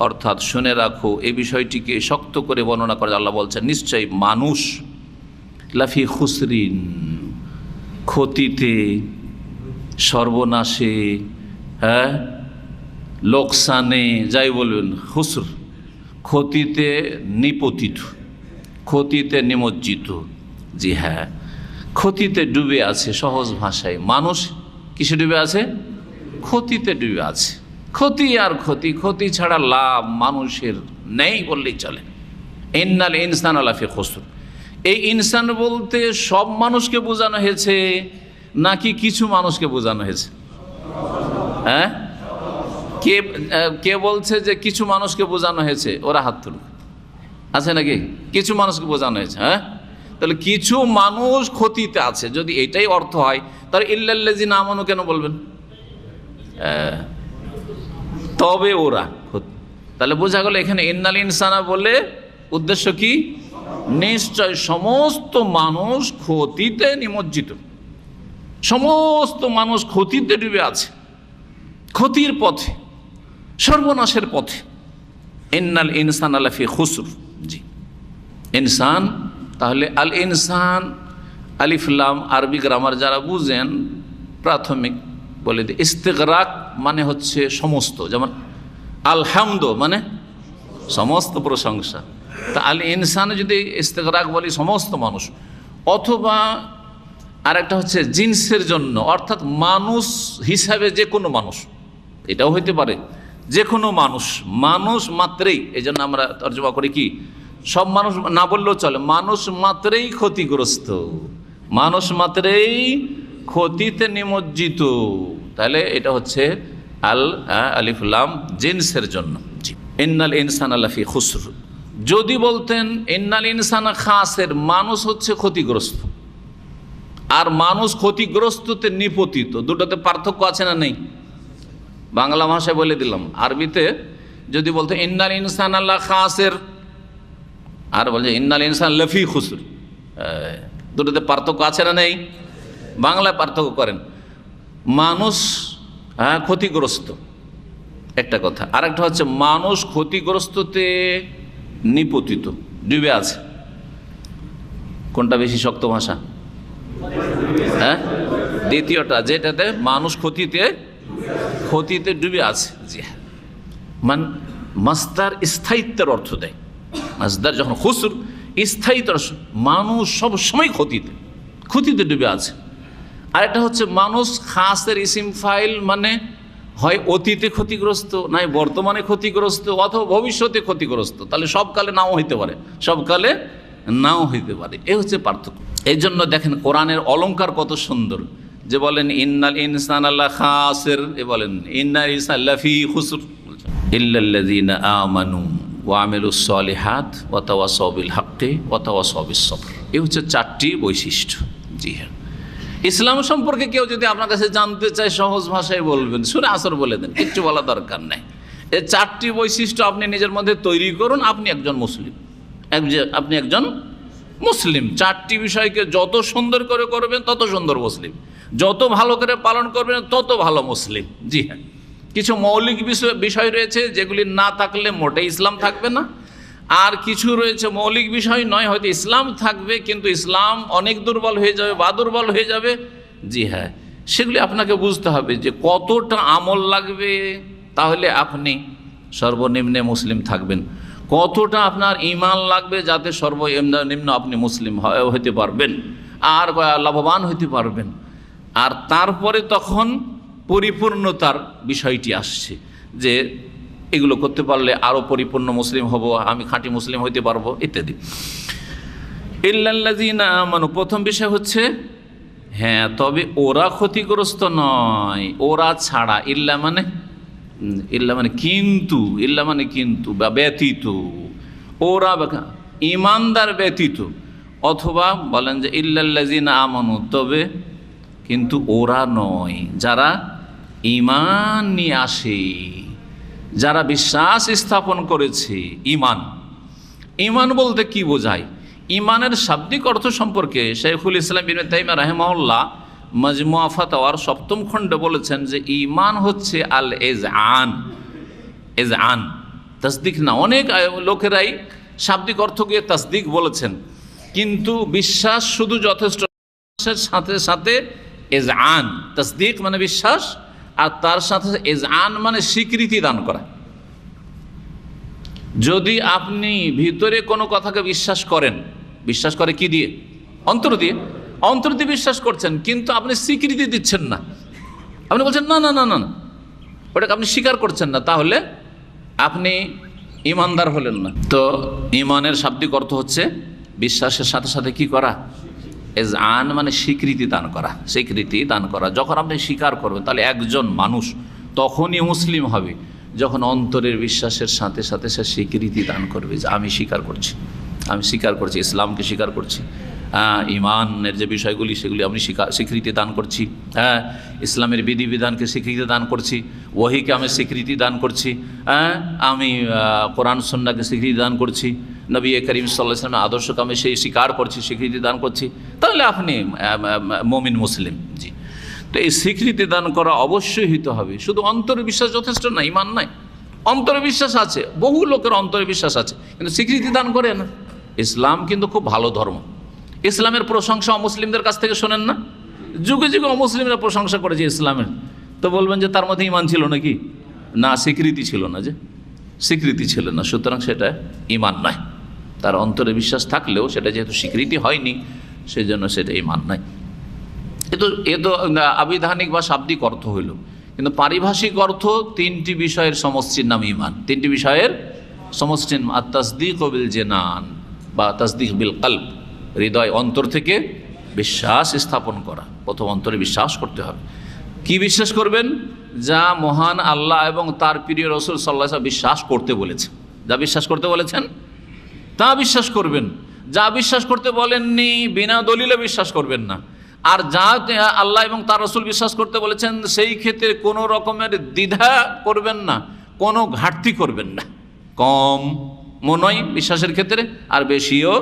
অর্থাৎ শুনে রাখো। এই বিষয়টিকে শক্ত করে বর্ণনা করে আল্লাহ বলছেন, নিশ্চয়ই মানুষ লাফি খুসরিন, ক্ষতিতে, সর্বনাশে, লোকসানে, যাই বলবেন, খুসর, ক্ষতিতে নিপতিত, ক্ষতিতে নিমজ্জিত। জি হ্যাঁ, ক্ষতিতে ডুবে আছে। সহজ ভাষায় মানুষ কিসে ডুবে আছে? ক্ষতিতে ডুবে আছে। ক্ষতি আর ক্ষতি, ক্ষতি ছাড়া লাভ মানুষের নেই বললেই চলে। ইন্নাল ইনসানা লাফি খুসর, এই ইনসান বলতে সব মানুষকে বোঝানো হয়েছে নাকি কিছু মানুষকে বোঝানো হয়েছে? কে বলছে যে কিছু মানুষকে বোঝানো হয়েছে? ওরা হাত তুলুক। আছে নাকি? কিছু মানুষকে বোঝানো হয়েছে। তাহলে কিছু মানুষ ক্ষতিতে আছে, যদি এটাই অর্থ হয় তাহলে ইল্লাল্লাযিনা আমানু কেন বলবেন? তবে ওরা, তাহলে বোঝা গেল এখানে ইন্নাল ইনসানা বলে উদ্দেশ্য কি? নিশ্চয় সমস্ত মানুষ ক্ষতিতে নিমজ্জিত, সমস্ত মানুষ ক্ষতিতে ডুবে আছে, ক্ষতির পথে, সর্বনাশের পথে। ইন্নাল ইনসান লাফি খুসর। জি, ইনসান, তাহলে আল ইনসান আলিফ লাম আরবি গ্রামার যারা বুঝেন প্রাথমিক বলে দিই, ইস্তেগরাক মানে হচ্ছে সমস্ত, যেমন আলহামদ মানে সমস্ত প্রশংসা। তা আল ইনসান যদি ইস্তেগরাক বলি সমস্ত মানুষ, অথবা আরেকটা হচ্ছে জিন্সের জন্য, অর্থাৎ মানুষ হিসাবে যে কোনো মানুষ, এটাও হইতে পারে যে কোনো মানুষ, মানুষ মাত্রেই, এই জন্য আমরা তর্জমা করি কি, সব মানুষ না বললেও চলে, মানুষ মাত্রেই ক্ষতিগ্রস্ত, মানুষ মাত্রেই ক্ষতিতে নিমজ্জিত। তাহলে এটা হচ্ছে আলিফ লাম জিন্সের জন্য। ইন্নাল ইনসান লাফি খুসর। যদি বলতেন ইন্নাল ইনসান খাসের, মানুষ হচ্ছে ক্ষতিগ্রস্ত আর মানুষ ক্ষতিগ্রস্ততে নিপতিত, দুটোতে পার্থক্য আছে না নেই? বাংলা ভাষায় বলে দিলাম, আরবিতে যদি বলতে ইন্নাল ইনসান আল্লাহ খাসের, আর বলছে ইন্নাল ইনসান লাফি খুসর, দুটোতে পার্থক্য আছে না নেই? বাংলায় পার্থক্য করেন, মানুষ ক্ষতিগ্রস্ত একটা কথা, আর একটা হচ্ছে মানুষ ক্ষতিগ্রস্ততে নিপতিত, ডুবে আছে। কোনটা বেশি শক্ত ভাষা? হ্যাঁ, দ্বিতীয়টা, যেটাতে মানুষ ক্ষতিতে ডুবে আছে। জি হ্যাঁ, মাসদার স্থায়িত্বের অর্থ দেয়। মাসদার যখন খুসর, স্থায়িত্ব, মানুষ সব সময় ক্ষতিতে ডুবে আছে। আরেকটা হচ্ছে মানুষ খাসের ইসিম ফাইল, মানে হয় অতীতে ক্ষতিগ্রস্ত, নাই বর্তমানে ক্ষতিগ্রস্ত, অথবা ভবিষ্যতে ক্ষতিগ্রস্ত। তাহলে সবকালে নাও হইতে পারে, সবকালে নাও হইতে পারে, এ হচ্ছে পার্থক্য। এই জন্য দেখেন কোরআনের অলংকার কত সুন্দর, যে বলেন ইন্নাল ইনসান আল্লাহ খাসের, এ বলেন ইন্নাল ইনসান লাফি খুসর ইল্লাল্লাযীনা আমানু ওয়া আমিলুস সলিহাত ওয়া তাওয়াসাউ বিল হাক্কি ওয়া তাওয়াসাউ বিস সবর। এই হচ্ছে চারটি বৈশিষ্ট্য। জি হ্যাঁ, ইসলাম সম্পর্কে কেউ যদি আপনার কাছে জানতে চায় সহজ ভাষায় বলবেন, সুরে আসর বলে দেন, কিচ্ছু বলা দরকার নাই। এই চারটি বৈশিষ্ট্য আপনি নিজের মধ্যে তৈরি করুন, আপনি একজন মুসলিম। চারটি বিষয়কে যত সুন্দর করে করবেন তত সুন্দর মুসলিম, যত ভালো করে পালন করবেন তত ভালো মুসলিম। জি হ্যাঁ, কিছু মৌলিক বিষয় রয়েছে যেগুলি না থাকলে মোটেই ইসলাম থাকবে না, আর কিছু রয়েছে মৌলিক বিষয় নয়, হয়তো ইসলাম থাকবে কিন্তু ইসলাম অনেক দুর্বল হয়ে যাবে বা দুর্বল হয়ে যাবে। জি হ্যাঁ, সেগুলি আপনাকে বুঝতে হবে যে কতটা আমল লাগবে, তাহলে আপনি সর্বনিম্নে মুসলিম থাকবেন, কতটা আপনার ঈমান লাগবে যাতে সর্বনিম্ন আপনি মুসলিম হইতে পারবেন আর লাভবান হইতে পারবেন। আর তারপরে তখন পরিপূর্ণতার বিষয়টি আসছে, যে এগুলো করতে পারলে আরও পরিপূর্ণ মুসলিম হব, আমি খাঁটি মুসলিম হইতে পারবো ইত্যাদি। ইল্লাল্লাযীনা আমানু, প্রথম বিষয় হচ্ছে হ্যাঁ, তবে ওরা ক্ষতিগ্রস্ত নয়, ওরা ছাড়া। ইল্লা মানে কিন্তু বা ব্যতীত, ওরা ঈমানদার ব্যতীত, অথবা বলেন যে ইল্লাল্লাযীনা আমানু, তবে কিন্তু ওরা নয়, যারা ঈমান নিয়ে আসে, যারা বিশ্বাস স্থাপন করেছে। ঈমান বলতে কি বোঝায়? ঈমানের শাব্দিক অর্থ সম্পর্কে শাইখুল ইসলাম ইবনে তাইমিয়া রাহিমাহুল্লাহ মাজমুআ ফাতাওয়ার 7ম খণ্ডে বলেছেন যে ঈমান হচ্ছে আল এজআন, তাসদিক না। অনেক লোকেরাই শাব্দিক অর্থ গিয়ে তাসদিক বলেছেন, কিন্তু বিশ্বাস শুধু যথেষ্ট, সাথে সাথে এজআন, তাসদিক মানে বিশ্বাস, আর তার সাথে এজআন মানে স্বীকৃতি দান করা। যদি আপনি ভিতরে কোনো কথাকে বিশ্বাস করে কি দিয়ে? অন্তর দিয়ে বিশ্বাস করছেন, কিন্তু আপনি স্বীকৃতি দিচ্ছেন না, আপনি বলছেন না না না না, ওটাকে আপনি স্বীকার করছেন না, তাহলে আপনি ঈমানদার হলেন না। তো ঈমানের শাব্দিক অর্থ হচ্ছে বিশ্বাসের সাথে সাথে কি করা? এজআন মানে স্বীকৃতি দান করা। যখন আপনি স্বীকার করবেন, তাহলে একজন মানুষ তখনই মুসলিম হবে যখন অন্তরের বিশ্বাসের সাথে সাথে সে স্বীকৃতি দান করবে যে আমি স্বীকার করছি, ইসলামকে স্বীকার করছি, ঈমানের যে বিষয়গুলি সেগুলি আমি স্বীকৃতি দান করছি, ইসলামের বিধিবিধানকে স্বীকৃতি দান করছি, ওহীকে আমি স্বীকৃতি দান করছি, আমি কোরআন সুন্নাহকে স্বীকৃতি দান করছি, নবী করিম সাল্লাল্লাহু আলাইহি ওয়াসাল্লামের আদর্শকে আমি সেই স্বীকার করছি, স্বীকৃতি দান করছি, তাহলে আপনি মুমিন মুসলিম। জি, তো এই স্বীকৃতি দান করা অবশ্যই হইতে হবে। শুধু অন্তরে বিশ্বাস যথেষ্ট না, ইমান নাই। অন্তরে বিশ্বাস আছে, বহু লোকের অন্তরে বিশ্বাস আছে, কিন্তু স্বীকৃতি দান করে না। ইসলাম কিন্তু খুব ভালো ধর্ম। ইসলামের প্রশংসা অমুসলিমদের কাছ থেকে শোনেন না? যুগে যুগে অমুসলিমরা প্রশংসা করেছে ইসলামের, তো বলবেন যে তার মধ্যে ইমান ছিল নাকি? না, স্বীকৃতি ছিল না, যে স্বীকৃতি ছিল না, সুতরাং সেটা ইমান নয়। তার অন্তরে বিশ্বাস থাকলেও সেটা যেহেতু স্বীকৃতি হয়নি, সেজন্য সেটা ইমান নয়। এ তো আবিধানিক বা শাব্দিক অর্থ হইল, কিন্তু পারিভাষিক অর্থ তিনটি বিষয়ের সমষ্টির নাম ইমান। তিনটি বিষয়ের সমষ্টির, তাসদিক বিল জানান বা তাসদিক বিল কলব, হৃদয় অন্তর থেকে বিশ্বাস স্থাপন করা। প্রথম অন্তরে বিশ্বাস করতে হবে। কি বিশ্বাস করবেন? যা মহান আল্লাহ এবং তার প্রিয় রাসূল সাল্লাল্লাহু আলাইহি ওয়াসাল্লাম বিশ্বাস করতে বলেছেন, যা বিশ্বাস করতে বলেছেন তা বিশ্বাস করবেন। যা বিশ্বাস করতে বলেননি বিনা দলিলে বিশ্বাস করবেন না। আর যা আল্লাহ এবং তার রাসূল বিশ্বাস করতে বলেছেন সেই ক্ষেত্রে কোনো রকমের দ্বিধা করবেন না, কোনো ঘাটতি করবেন না। কম নয় বিশ্বাসের ক্ষেত্রে, আর বেশিও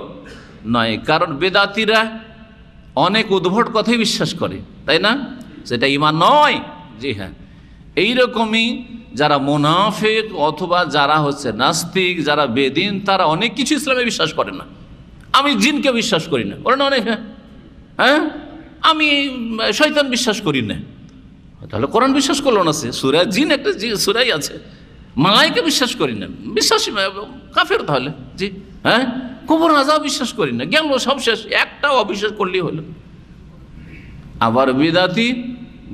নয়। কারণ বেদাতিরা অনেক উদ্ভট কথাই বিশ্বাস করে, তাই না? সেটা ঈমান নয়। জি হ্যাঁ, এইরকমই যারা মুনাফিক অথবা যারা হচ্ছে নাস্তিক, যারা বেদিন, তারা অনেক কিছু ইসলামে বিশ্বাস করে না। আমি জিনকে বিশ্বাস করি না, বলেন অনেক। হ্যাঁ, আমি শয়তান বিশ্বাস করি না, তাহলে কোরআন বিশ্বাস করলো না। সে সূরা জিন একটা সূরাই আছে। মালাইকা বিশ্বাস করি না, বিশ্বাস কাফের তাহলে। জি হ্যাঁ, কবর আযাব বিশ্বাস করি না, গেল সব শেষ, একটাও অবিশ্বাস করলেই হলো। আবার বিদাতি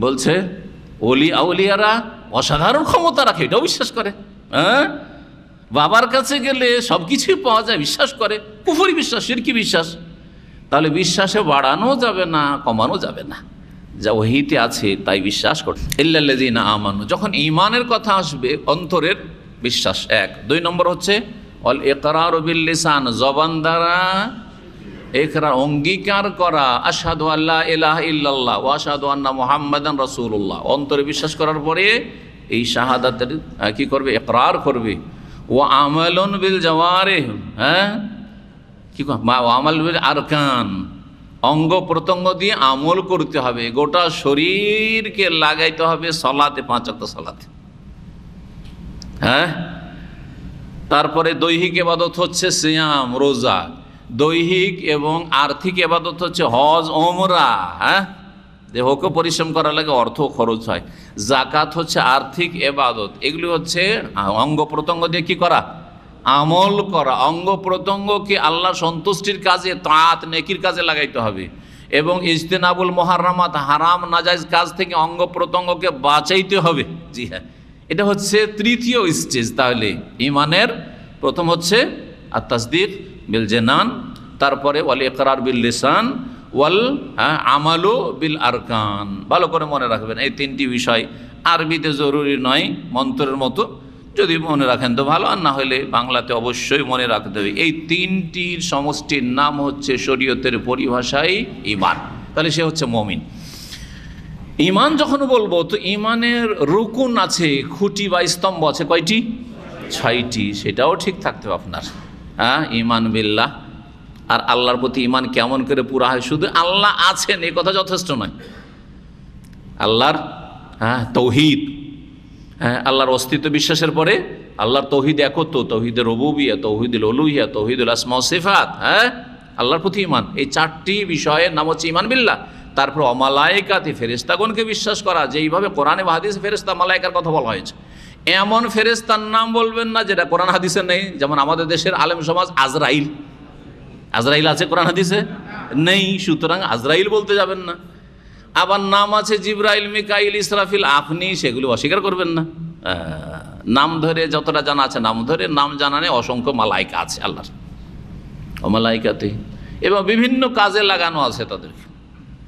বলছে ওলি আউলিয়ারা অসাধারণ ক্ষমতা রাখে, এটাও বিশ্বাস করে। হ্যাঁ, বাবার কাছে গেলে সব কিছুই পাওয়া যায়, বিশ্বাস করে। কুফরি বিশ্বাস, শিরকি বিশ্বাস। তাহলে বিশ্বাসে বাড়ানো যাবে না, কমানো যাবে না, যা ওহীতে আছে তাই বিশ্বাস করতে। ইল্লাল্লাযীনা আমানু, যখন ঈমানের কথা আসবে অন্তরের বিশ্বাস এক। 2 নম্বর হচ্ছে অল ইকরারু বিল লিসান, জবান দ্বারা ইকরার অঙ্গীকার করা, আশহাদু আল্লা ইলাহা ইল্লাল্লাহ ওয়া আশহাদু আন্না মুহাম্মাদান রাসূলুল্লাহ। অন্তরে বিশ্বাস করার পরে এই শাহাদাতের কি করবে? ইকরার করবে। ওয়া আমালুন বিল জাওয়ারিহ, হ্যাঁ কি আমাল বিল আরকান, অঙ্গ প্রত্যঙ্গ দিয়ে আমল করতে হবে। গোটা শরীরকে লাগাইতে হবে সালাতে, 5 ওয়াক্ত সালাতে। হ্যাঁ, তারপরে দৈহিক ইবাদত হচ্ছে সিয়াম, রোজা। দৈহিক এবং আর্থিক ইবাদত হচ্ছে হজ, ওমরা। হ্যাঁ, দেহকে পরিশ্রম করা লাগে, অর্থ খরচ হয়। যাকাত হচ্ছে আর্থিক ইবাদত। এগুলি হচ্ছে অঙ্গ প্রত্যঙ্গ দিয়ে কি করা? আমল করা। অঙ্গ প্রত্যঙ্গকে আল্লাহ সন্তুষ্টির কাজে, তাআত নেকির কাজে লাগাইতে হবে। এবং ইজতিনাবুল মুহাররামাত, হারাম নাজায়েজ কাজ থেকে অঙ্গ প্রত্যঙ্গকে বাঁচাইতে হবে। জি হ্যাঁ, এটা হচ্ছে তৃতীয় স্টেজ। তাহলে ঈমানের প্রথম হচ্ছে আত তাসদীক বিল জানান, তারপরে ওয়াল ইকরার বিল লিসান, ওয়াল আমালু বিল আরকান। ভালো করে মনে রাখবেন এই 3টি বিষয়। আরবিতে জরুরি নয়, মন্ত্রের মতো, যদি মনে রাখেন তো ভালো, আর না হলে বাংলাতে অবশ্যই মনে রাখতে হবে। এই 3টির সমষ্টির নাম হচ্ছে শরীয়তের পরিভাষায় ঈমান। তাহলে সে হচ্ছে মুমিন। ঈমান যখন বলবো তো ঈমানের রুকুন আছে, খুঁটি বা স্তম্ভ আছে কয়টি? 6টি। সেটাও ঠিক থাকতে হবে আপনার। হ্যাঁ, ঈমান বিল্লাহ, আর আল্লাহর প্রতি ঈমান কেমন করে পুরা হয়? শুধু আল্লাহ আছেন এই কথা যথেষ্ট নয়। আল্লাহর তৌহিদ, আল্লাহর অস্তিত্ব বিশ্বাসের পরে আল্লাহর তৌহিদ একত্ব, তৌহিদের রুবুবিয়্যাহ, তৌহিদুল উলুহিয়্যাহ, তৌহিদুল আসমা ওয়া সিফাত। হ্যাঁ, আল্লাহর প্রতি ঈমান, এই 4টি বিষয়ের নাম হচ্ছে ঈমান বিল্লাহ। তারপর অমালায়েকাতি, ফেরেশতাগণকে বিশ্বাস করা, যেইভাবে কোরআনে বা হাদিসে ফেরেশতা মালায়েকার কথা বলা হয়েছে। এমন ফেরেশতার নাম বলবেন না যেটা কোরআন হাদিসে নেই। যেমন আমাদের দেশের আলেম সমাজ আজরাইল, আজরাইল আছে কোরআন হাদিসে নেই, সুতরাং আজরাইল বলতে যাবেন না। আবার নাম আছে জিবরাইল, মিকাইল, ইসরাফিল, আপনি সেগুলো অস্বীকার করবেন না। নাম ধরে যতটা জানা আছে, নাম ধরে নাম জানানে অসংখ্য মালাইকা আছে আল্লাহর, মালাইকাতে, এবং বিভিন্ন কাজে লাগানো আছে তাদেরকে।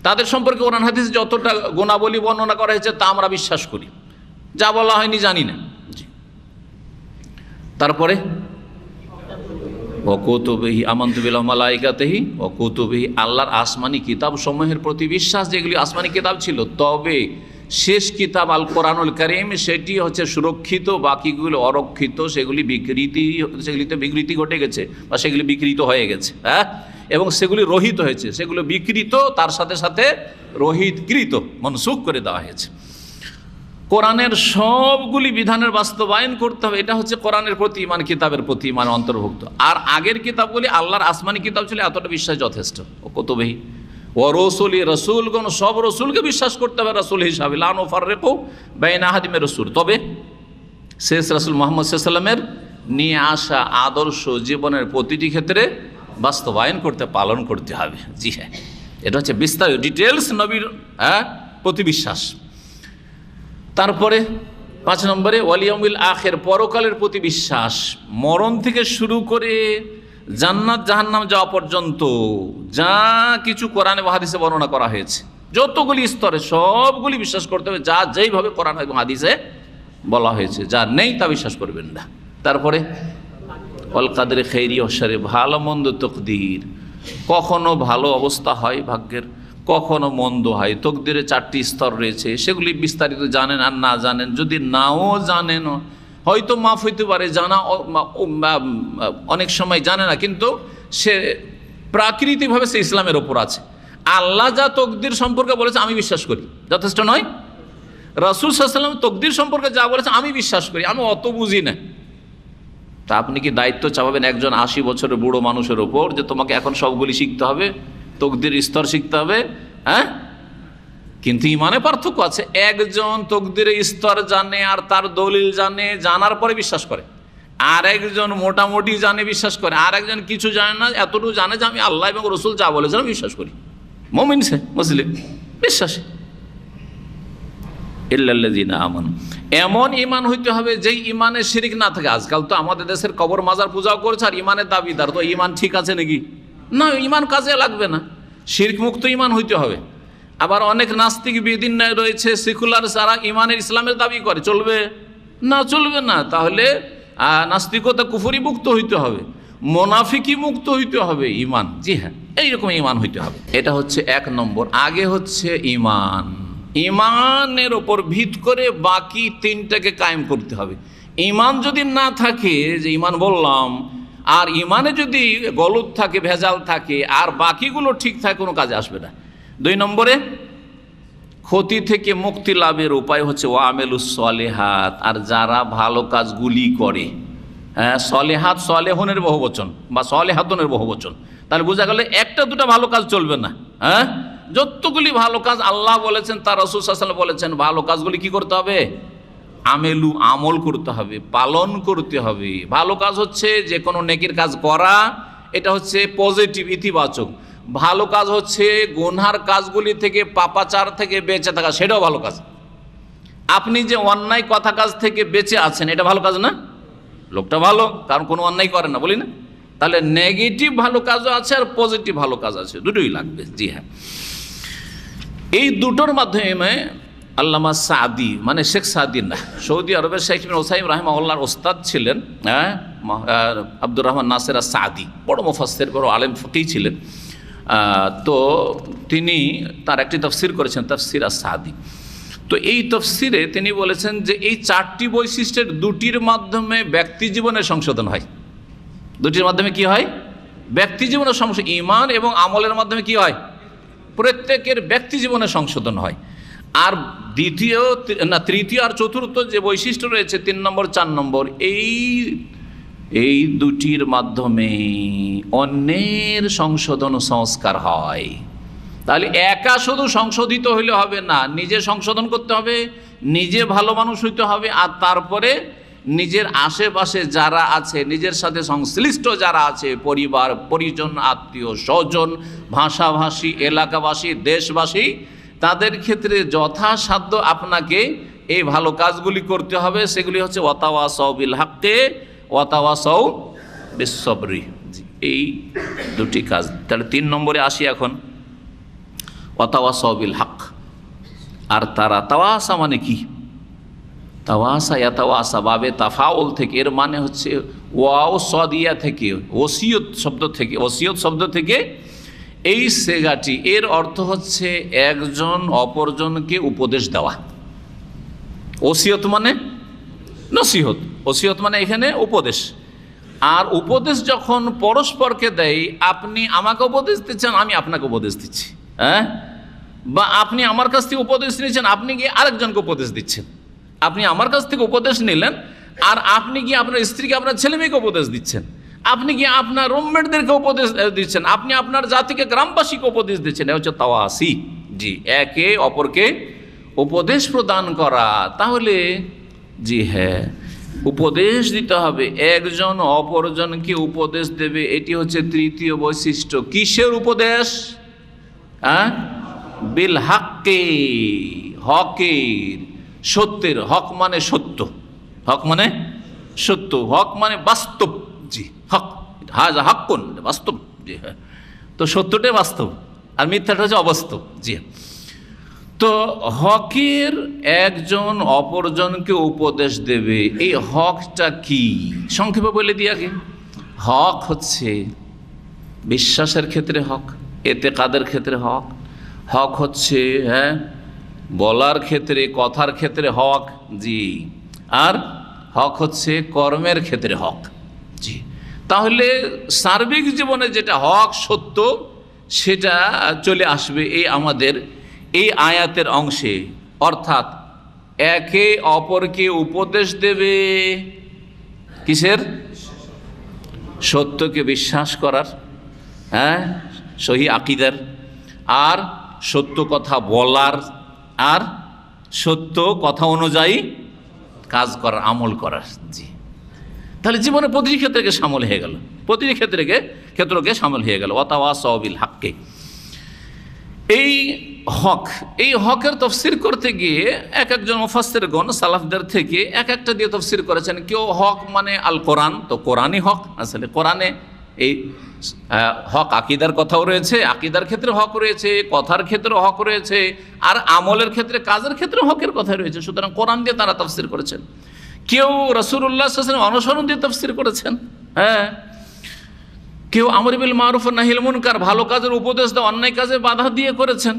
তাদের সম্পর্কে কোরআন হাদিসে যতটা গুণাবলী বর্ণনা করা হয়েছে তা আমরা বিশ্বাস করি, যা বলা হয়নি জানি না। তারপরে ওয়াকুতুবিহি আমানতু বিল মালাইকাতিহি ওয়াকুতুবিহি, আল্লাহর আসমানি কিতাব সমূহের প্রতি বিশ্বাস, যেগুলি আসমানি কিতাব ছিল। তবে শেষ কিতাব আল কোরআনুল কারীম সেটি হচ্ছে সুরক্ষিত, বাকিগুলো অরক্ষিত, সেগুলিতে বিকৃতি ঘটে গেছে বা সেগুলি বিকৃত হয়ে গেছে, হ্যাঁ, এবং সেগুলি রহিত হয়েছে, সেগুলো বিকৃত, তার সাথে সাথে রহিতকৃত, মনসুখ করে দেওয়া হয়েছে। কোরআনের সবগুলি বিধানের বাস্তবায়ন করতে হবে, এটা হচ্ছে কোরআনের প্রতি ঈমান, কিতাবের প্রতি ঈমান অন্তর্ভুক্ত। আর আগের কিতাবগুলি আল্লাহর আসমানি কিতাব ছিল, এতটা বিশ্বাস যথেষ্ট। ও কুতুবিহি ও রসুলি, রসুলগণ সব রসুলকে বিশ্বাস করতে হবে রসুল হিসাবে, লা নুফাররিকু বাইনা আহাদিন মির রাসূল। তবে শেষ রাসূল মুহাম্মদ সাল্লাল্লাহু আলাইহি ওয়াসাল্লামের নিয়ে আসা আদর্শ জীবনের প্রতিটি ক্ষেত্রে বাস্তবায়ন করতে, পালন করতে হবে। জি হ্যাঁ, এটা হচ্ছে বিস্তারিত ডিটেলস নবীর প্রতি বিশ্বাস। তারপরে 5 নম্বরে ওয়াল ইয়াউমিল আখির, পরকালের প্রতি বিশ্বাস। মরণ থেকে শুরু করে জান্নাত জাহান্নাম যাওয়া পর্যন্ত যা কিছু কোরআনে ও হাদিসে বর্ণনা করা হয়েছে, যতগুলি স্তরে সবগুলি বিশ্বাস করতে হবে, যা যেইভাবে কোরআন এবং হাদিসে বলা হয়েছে। যা নেই তা বিশ্বাস করবেন না। তারপরে ওয়াল কাদরি খাইরি ওয়া শাররি, ভালো মন্দ তকদির, কখনো ভালো অবস্থা হয় ভাগ্যের, কখনো মন্দ হয়। তকদিরে 4টি স্তর রয়েছে, সেগুলি বিস্তারিত জানেন আর না জানেন, যদি নাও জানেন হয়তো মাফ হইতে পারে, জানা অনেক সময় জানে না, কিন্তু সে প্রাকৃতিকভাবে সে ইসলামের ওপর আছে। আল্লাহ যা তকদির সম্পর্কে বলেছে আমি বিশ্বাস করি, যথেষ্ট নয়? রাসূল সাল্লাল্লাহু আলাইহি ওয়াসাল্লাম তকদির সম্পর্কে যা বলেছে আমি বিশ্বাস করি, আমি অত বুঝি না। তা আপনি কি দায়িত্ব চাপাবেন একজন 80 বছরের বুড়ো মানুষের ওপর যে তোমাকে এখন সবগুলি শিখতে হবে, তকদির স্তর শিখতে হবে? হ্যাঁ, কিন্তু ইমানে পার্থক্য আছে। একজন তকদিরের স্তর জানে আর তার দলিল জানে, জানার পরে বিশ্বাস করে। আর একজন মোটামুটি জানে, বিশ্বাস করে। আর একজন কিছু জানে না, এতটুকু জানে যে আমি আল্লাহ এবং রসুল যা বলেছেন বিশ্বাস করি। মুমিন সে, মুসলিম, বিশ্বাসী। ইল্লাল্লাযীনা আমানু, এমন ঈমান হইতে হবে যেই ঈমানে শিরিক না থাকে। আজকাল তো আমাদের দেশের কবর মাজার পূজাও করছে আর ঈমানের দাবিদার, তো ঈমান ঠিক আছে নাকি? না, ঈমান কাজে লাগবে না। শিরক মুক্ত ঈমান হইতে হবে। আবার অনেক নাস্তিক বেদিন রয়েছে, সেকুলার, যারা ঈমানের ইসলামের দাবি করে, চলবে না? চলবে না। তাহলে নাস্তিকতা কুফরি মুক্ত হইতে হবে, মোনাফিকি মুক্ত হইতে হবে ঈমান। জি হ্যাঁ, এইরকম ঈমান হইতে হবে। এটা হচ্ছে 1 নম্বর। আগে হচ্ছে ঈমান, ঈমানের ওপর ভিত করে বাকি 3টাকে কায়েম করতে হবে। ঈমান যদি না থাকে, যে ঈমান বললাম, আর ঈমানে যদি গলত থাকে, ভেজাল থাকে, আর বাকিগুলো ঠিক থাকে, কোনো কাজে আসবে না। 2 নম্বরে ক্ষতি থেকে মুক্তি লাভের উপায় হচ্ছে ওয়ামেলুস সলেহাত, আর যারা ভালো কাজগুলি করে, হ্যাঁ, সলেহাত সলেহনের বহুবচন বা সলেহাতনের বহুবচন, তাহলে বোঝা গেল 1টা 2টা ভালো কাজ চলবে না। হ্যাঁ, যতগুলি ভালো কাজ আল্লাহ বলেছেন, তার রাসূল সাল্লাল্লাহু আলাইহি ওয়াসাল্লাম বলেছেন, ভালো কাজগুলি কি করতে হবে? আমল করতে হবে, পালন করতে হবে। ভালো কাজ হচ্ছে যে কোনো নেকির কাজ করা, এটা হচ্ছে পজিটিভ, ইতিবাচক। ভালো কাজ হচ্ছে গুনহার কাজগুলি থেকে, পাপাচার থেকে বেঁচে থাকা, সেটাও ভালো কাজ। আপনি যে অন্যায় কথা কাজ থেকে বেঁচে আছেন, এটা ভালো কাজ না? লোকটা ভালো, কারণ কোনো অন্যায় করে না, বলি না? তাহলে নেগেটিভ ভালো কাজও আছে আর পজিটিভ ভালো কাজ আছে, দুটোই লাগবে। জি হ্যাঁ, এই দুটোর মাধ্যমে আল্লামা সাদি, মানে শেখ সাদি না, সৌদি আরবের শেখ ইবনে উসাইম রাহিমাহুল্লাহর ওস্তাদ ছিলেন, আব্দুর রহমান নাসির আস-সাদি, বড় মুফাসসির, বড় আলেম, ফকিহ ছিলেন। তো তিনি তার একটি তাফসির করেছেন, তাফসির আস-সাদি। তো এই তাফসিরে তিনি বলেছেন যে এই 4টি বৈশিষ্ট্যের 2টির মাধ্যমে ব্যক্তি জীবনের সংশোধন হয়। 2টির মাধ্যমে কি হয়? ব্যক্তি জীবনের সংশোধন। ঈমান এবং আমলের মাধ্যমে কি হয়? প্রত্যেকের ব্যক্তি জীবনের সংশোধন হয়। আর তৃতীয় আর চতুর্থ যে বৈশিষ্ট্য রয়েছে, 3 নম্বর 4 নম্বর, এই 2টির মাধ্যমে অন্যের সংশোধন সংস্কার হয়। তাহলে একা শুধু সংশোধিত হইলে হবে না, নিজে সংশোধন করতে হবে, নিজে ভালো মানুষ হইতে হবে, আর তারপরে নিজের আশেপাশে যারা আছে, নিজের সাথে সংশ্লিষ্ট যারা আছে, পরিবার পরিজন, আত্মীয় স্বজন, ভাষাভাষী, এলাকাবাসী, দেশবাসী, তাদের ক্ষেত্রে যথাসাধ্য আপনাকে এই ভালো কাজগুলি করতে হবে। সেগুলি হচ্ছে ওয়াতাওয়াসাউ বিল হাক্কে ওয়াতাওয়াসাউ বিস সবরি। এই 2টি কাজ। তাহলে 3 নম্বরে আসি এখন, ওয়াতাওয়াসাউ বিল হক। আর তারা, তাওয়াসা মানে কি? তাওয়াসা ইয়াতাওয়াসা বাবে তাফাউল থেকে, এর মানে হচ্ছে ওয়াও সদিয়া থেকে, ওসিয়ত শব্দ থেকে এই সেগাটি, এর অর্থ হচ্ছে একজন অপরজনকে উপদেশ দেওয়া। ওসিয়ত মানে নসিহত, ওসিয়ত মানে এখানে উপদেশ। আর উপদেশ যখন পরস্পরকে দেয়, আপনি আমাকে উপদেশ দিচ্ছেন, আমি আপনাকে উপদেশ দিচ্ছি, হ্যাঁ, বা আপনি আমার কাছ থেকে উপদেশ নিয়েছেন, আপনি গিয়ে আরেকজনকে উপদেশ দিচ্ছেন। আপনি আমার কাছ থেকে উপদেশ নিলেন, আর আপনি গিয়ে আপনার স্ত্রীকে, আপনার ছেলে মেয়েকে উপদেশ দিচ্ছেন, আপনি গিয়ে আপনার রুমমেটদেরকে উপদেশ দিচ্ছেন, আপনি আপনার জাতিকে, গ্রামবাসীকে উপদেশ দিচ্ছেন। এটা হচ্ছে তাওয়াসি। জি, একে অপরকে উপদেশ প্রদান করা। তাহলে জি হ্যাঁ, উপদেশ দিতে হবে, একজন অপরজনকে উপদেশ দেবে। এটি হচ্ছে তৃতীয় বৈশিষ্ট্য। কিসের উপদেশ? হ্যাঁ, বিল হাক্কে, হকের, সত্যের। হক মানে সত্য, হক মানে সত্য, হক মানে বাস্তব। জি, হক হাজা হাক্কুন, বাস্তব। জি হ্যাঁ, তো সত্যটাই বাস্তব আর মিথ্যাটা হচ্ছে অবাস্তব। জি, তো হকের একজন অপরজনকে উপদেশ দেবে। এই হকটা কি সংক্ষেপে বলে দিই আগে। হক হচ্ছে বিশ্বাসের ক্ষেত্রে হক, এতেকাদের ক্ষেত্রে হক, হক হচ্ছে হ্যাঁ বলার ক্ষেত্রে, কথার ক্ষেত্রে হক। জি, আর হক হচ্ছে কর্মের ক্ষেত্রে হক। জি, তাহলে সার্বিক জীবনে যেটা হক সত্য, সেটা চলে আসবে এই আমাদের এই আয়াতের অংশে। অর্থাৎ একে অপরকে উপদেশ দেবে কিসের? সত্যকে বিশ্বাস করার, হ্যাঁ, সহি আকিদার, আর সত্য কথা বলার, আর সত্য কথা অনুযায়ী কাজ করার, আমল করার। জি, তাহলে জীবনে প্রতিটি ক্ষেত্রে সামিল হয়ে গেল, প্রতিটি ক্ষেত্রকে সামিল হয়ে গেল। ওয়াতাওয়াসাউ বিল হাক্কি। এই হক, এই হকের তফসির করতে গিয়ে এক একজন মুফাসসিরগণ সালাফদের থেকে এক একটা দিয়ে তফসির করেছেন। কেউ হক মানে আল কোরআন, তো কোরআনই হক। আসলে কোরআনে এই হক আকিদার কথাও রয়েছে, আকিদার ক্ষেত্রে হক রয়েছে, কথার ক্ষেত্রে হক রয়েছে, আর আমলের ক্ষেত্রে, কাজের ক্ষেত্রে হকের কথা রয়েছে। সুতরাং কোরআন দিয়ে তারা তফসির করেছেন। কেউ রাসূলুল্লাহ সাল্লাল্লাহু আলাইহি ওয়াসাল্লাম অনুসরণ দিয়ে তফসির করেছেন। হ্যাঁ, কেউ আমর বিল মারুফ ওয়া নাহিল মুনকার, ভালো কাজের উপদেশ দেওয়া, অন্যায় কাজে বাধা দিয়ে করেছেন।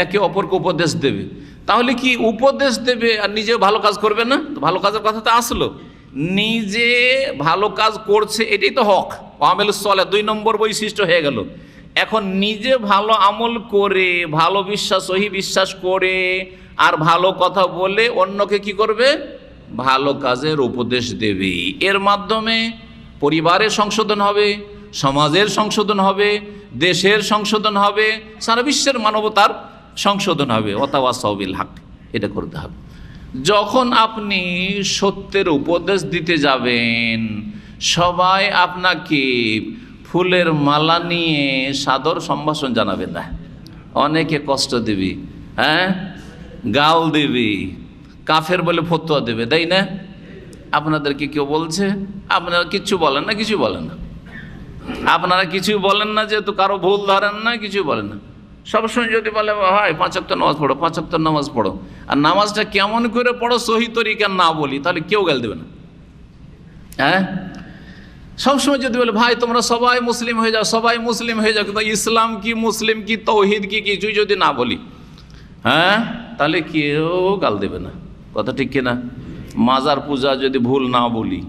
একে অপরকে উপদেশ দেবে। তাহলে কি উপদেশ দেবে আর নিজে ভালো কাজ করবে না? ভালো কাজের কথা তো আসলো, নিজে ভালো কাজ করছে, এটাই তো হক। আমালুস সালেহ 2 নম্বর বৈশিষ্ট্য হয়ে গেল। এখন নিজে ভালো আমল করে, ভালো বিশ্বাস, সহি বিশ্বাস করে, আর ভালো কথা বলে অন্যকে কি করবে? ভালো কাজের উপদেশ দেবে। এর মাধ্যমে পরিবারের সংশোধন হবে, সমাজের সংশোধন হবে, দেশের সংশোধন হবে, সারা বিশ্বের মানবতার সংশোধন হবে। ওয়াতাওয়াসাউ বিল হক, এটা করতে হবে। যখন আপনি সত্যের উপদেশ দিতে যাবেন, সবাই আপনাকে ফুলের মালা নিয়ে সাদর সম্ভাষণ জানাবে না, অনেকে কষ্ট দেবে, হ্যাঁ, গাল দেবে, কাফের বলে ফতোয়া দেবে, তাই না? আপনাদেরকে কেউ বলছে? আপনারা কিচ্ছু বলেন না, কিছু বলেন না, আপনারা কিছুই বলেন না, যেহেতু কারো ভুল ধরেন না, কিছুই বলেন না। সবসময় যদি বলে ভাই 5 ওয়াক্ত নামাজ পড়ো, 5 ওয়াক্ত নামাজ পড়ো, আর নামাজটা কেমন করে পড়ো সহি তরিকা না বলি, তাহলে কেউ গাল দেবে না। হ্যাঁ, সবসময় যদি বলে ভাই তোমরা সবাই মুসলিম হয়ে যাও, সবাই মুসলিম হয়ে যাও, কিন্তু ইসলাম কি, মুসলিম কি, তৌহিদ কি, কিছুই যদি না বলি, হ্যাঁ, তাহলে কেউ গাল দেবে না। কথা ঠিক কিনা? মাজার পূজা যদি ভুল না বলি,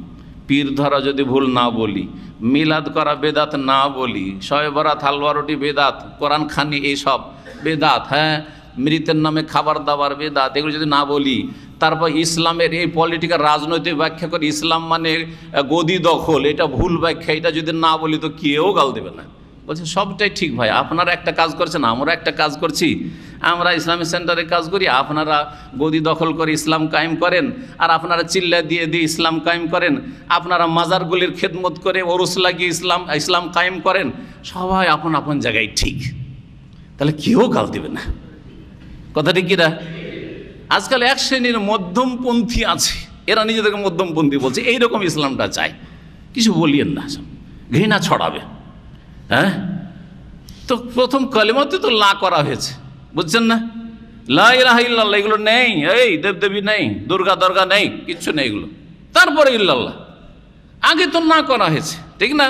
পীর ধরা যদি ভুল না বলি, মিলাদ করা বেদাত না বলি, শবে বরাত, হালুয়া রুটি বেদাত, কোরআন খানি এইসব বেদাত, হ্যাঁ, মৃতের নামে খাবার দাবার বেদাত, এগুলো যদি না বলি, তারপর ইসলামের এই পলিটিক্যাল রাজনৈতিক ব্যাখ্যা করে ইসলাম মানে গদি দখল, এটা ভুল ব্যাখ্যা, এটা যদি না বলি তো কেউ গাল দেবে না। বলছে সবটাই ঠিক ভাই, আপনারা একটা কাজ করছেন, আমরা একটা কাজ করছি, আমরা ইসলামিক সেন্টারে কাজ করি, আপনারা গদি দখল করে ইসলাম কায়েম করেন, আর আপনারা চিল্লা দিয়ে দিয়ে ইসলাম কায়েম করেন, আপনারা মাজারগুলির খেদমত করে ওরস লাগিয়ে ইসলাম কায়েম করেন, সবাই আপন আপন জায়গায় ঠিক, তাহলে কেউ গাল দেবে না। কথা ঠিক কিনা? আজকাল এক শ্রেণীর মধ্যমপন্থী আছে, এরা নিজেদেরকে মধ্যমপন্থী বলছে, এইরকম ইসলামটা চায়, কিছু বলিয়েন না, ঘৃণা ছড়াবে। হ্যাঁ, তো প্রথম কালিমাতে তো লা করা হয়েছে, বুঝছেন না? লা ইলাহা ইল্লাল্লাহ এগুলো নেই, এই দেবদেবী নেই, দুর্গা দর্গা নেই, কিচ্ছু নেই এগুলো। তারপরে ইল্লাল্লাহ, আগে তো না করা হয়েছে, ঠিক না?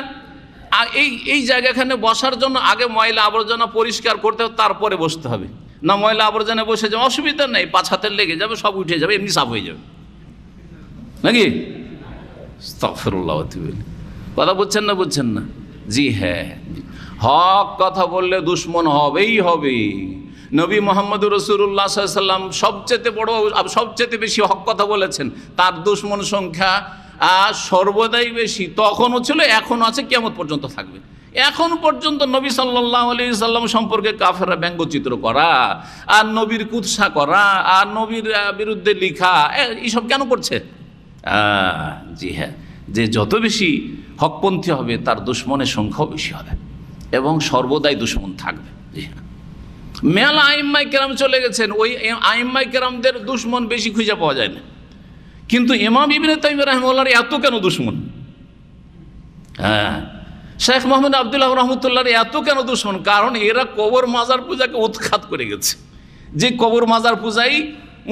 এই জায়গাখানে বসার জন্য আগে ময়লা আবর্জনা পরিষ্কার করতে হবে, তারপরে বসতে হবে। না ময়লা আবর্জনে বসে যাবে, অসুবিধা নেই, 5 হাতের লেগে যাবে, সব উঠে যাবে, এমনি সাফ হয়ে যাবে নাকি? আস্তাগফিরুল্লাহ। কথা বুঝছেন না? বুঝছেন না? জি হ্যাঁ, হক কথা বললে দুশ্মন হবেই হবে। নবী মোহাম্মদ রাসূলুল্লাহ সাল্লাল্লাহু আলাইহি ওয়াসাল্লাম সবচেয়ে বেশি হক কথা বলেছেন, তার দুশ্মন সংখ্যা সর্বদাই বেশি। তখনও ছিল, এখনও আছে, কিয়ামত পর্যন্ত থাকবে। এখন পর্যন্ত নবী সাল্লাল্লাহু আলাইহি সাল্লাম সম্পর্কে কাফেররা ব্যঙ্গচিত্র করা, আর নবীর কুৎসা করা, আর নবীর বিরুদ্ধে লেখা, এইসব কেন করছে? জি হ্যাঁ, যে যত বেশি হকপন্থী হবে তার দুশ্মনের সংখ্যাও বেশি হবে এবং সর্বদাই দুশ্মন থাকবে। জি হ্যাঁ, মেলা আইম্মাই কেরাম চলে গেছেন, ওই আইম্মাই কেরামদের দুশ্মন বেশি খুঁজে পাওয়া যায় না। কিন্তু ইমাম ইবনে তাইমিয়া রাহিমাহুল্লাহর এত কেন দুশ্মন? হ্যাঁ, শেখ মোহাম্মদ আব্দুল্লাহ রহমতুল্লাহর এত কেন দুশ্মন? কারণ এরা কবর মাজার পূজাকে উৎখাত করে গেছে। যে কবর মাজার পূজাই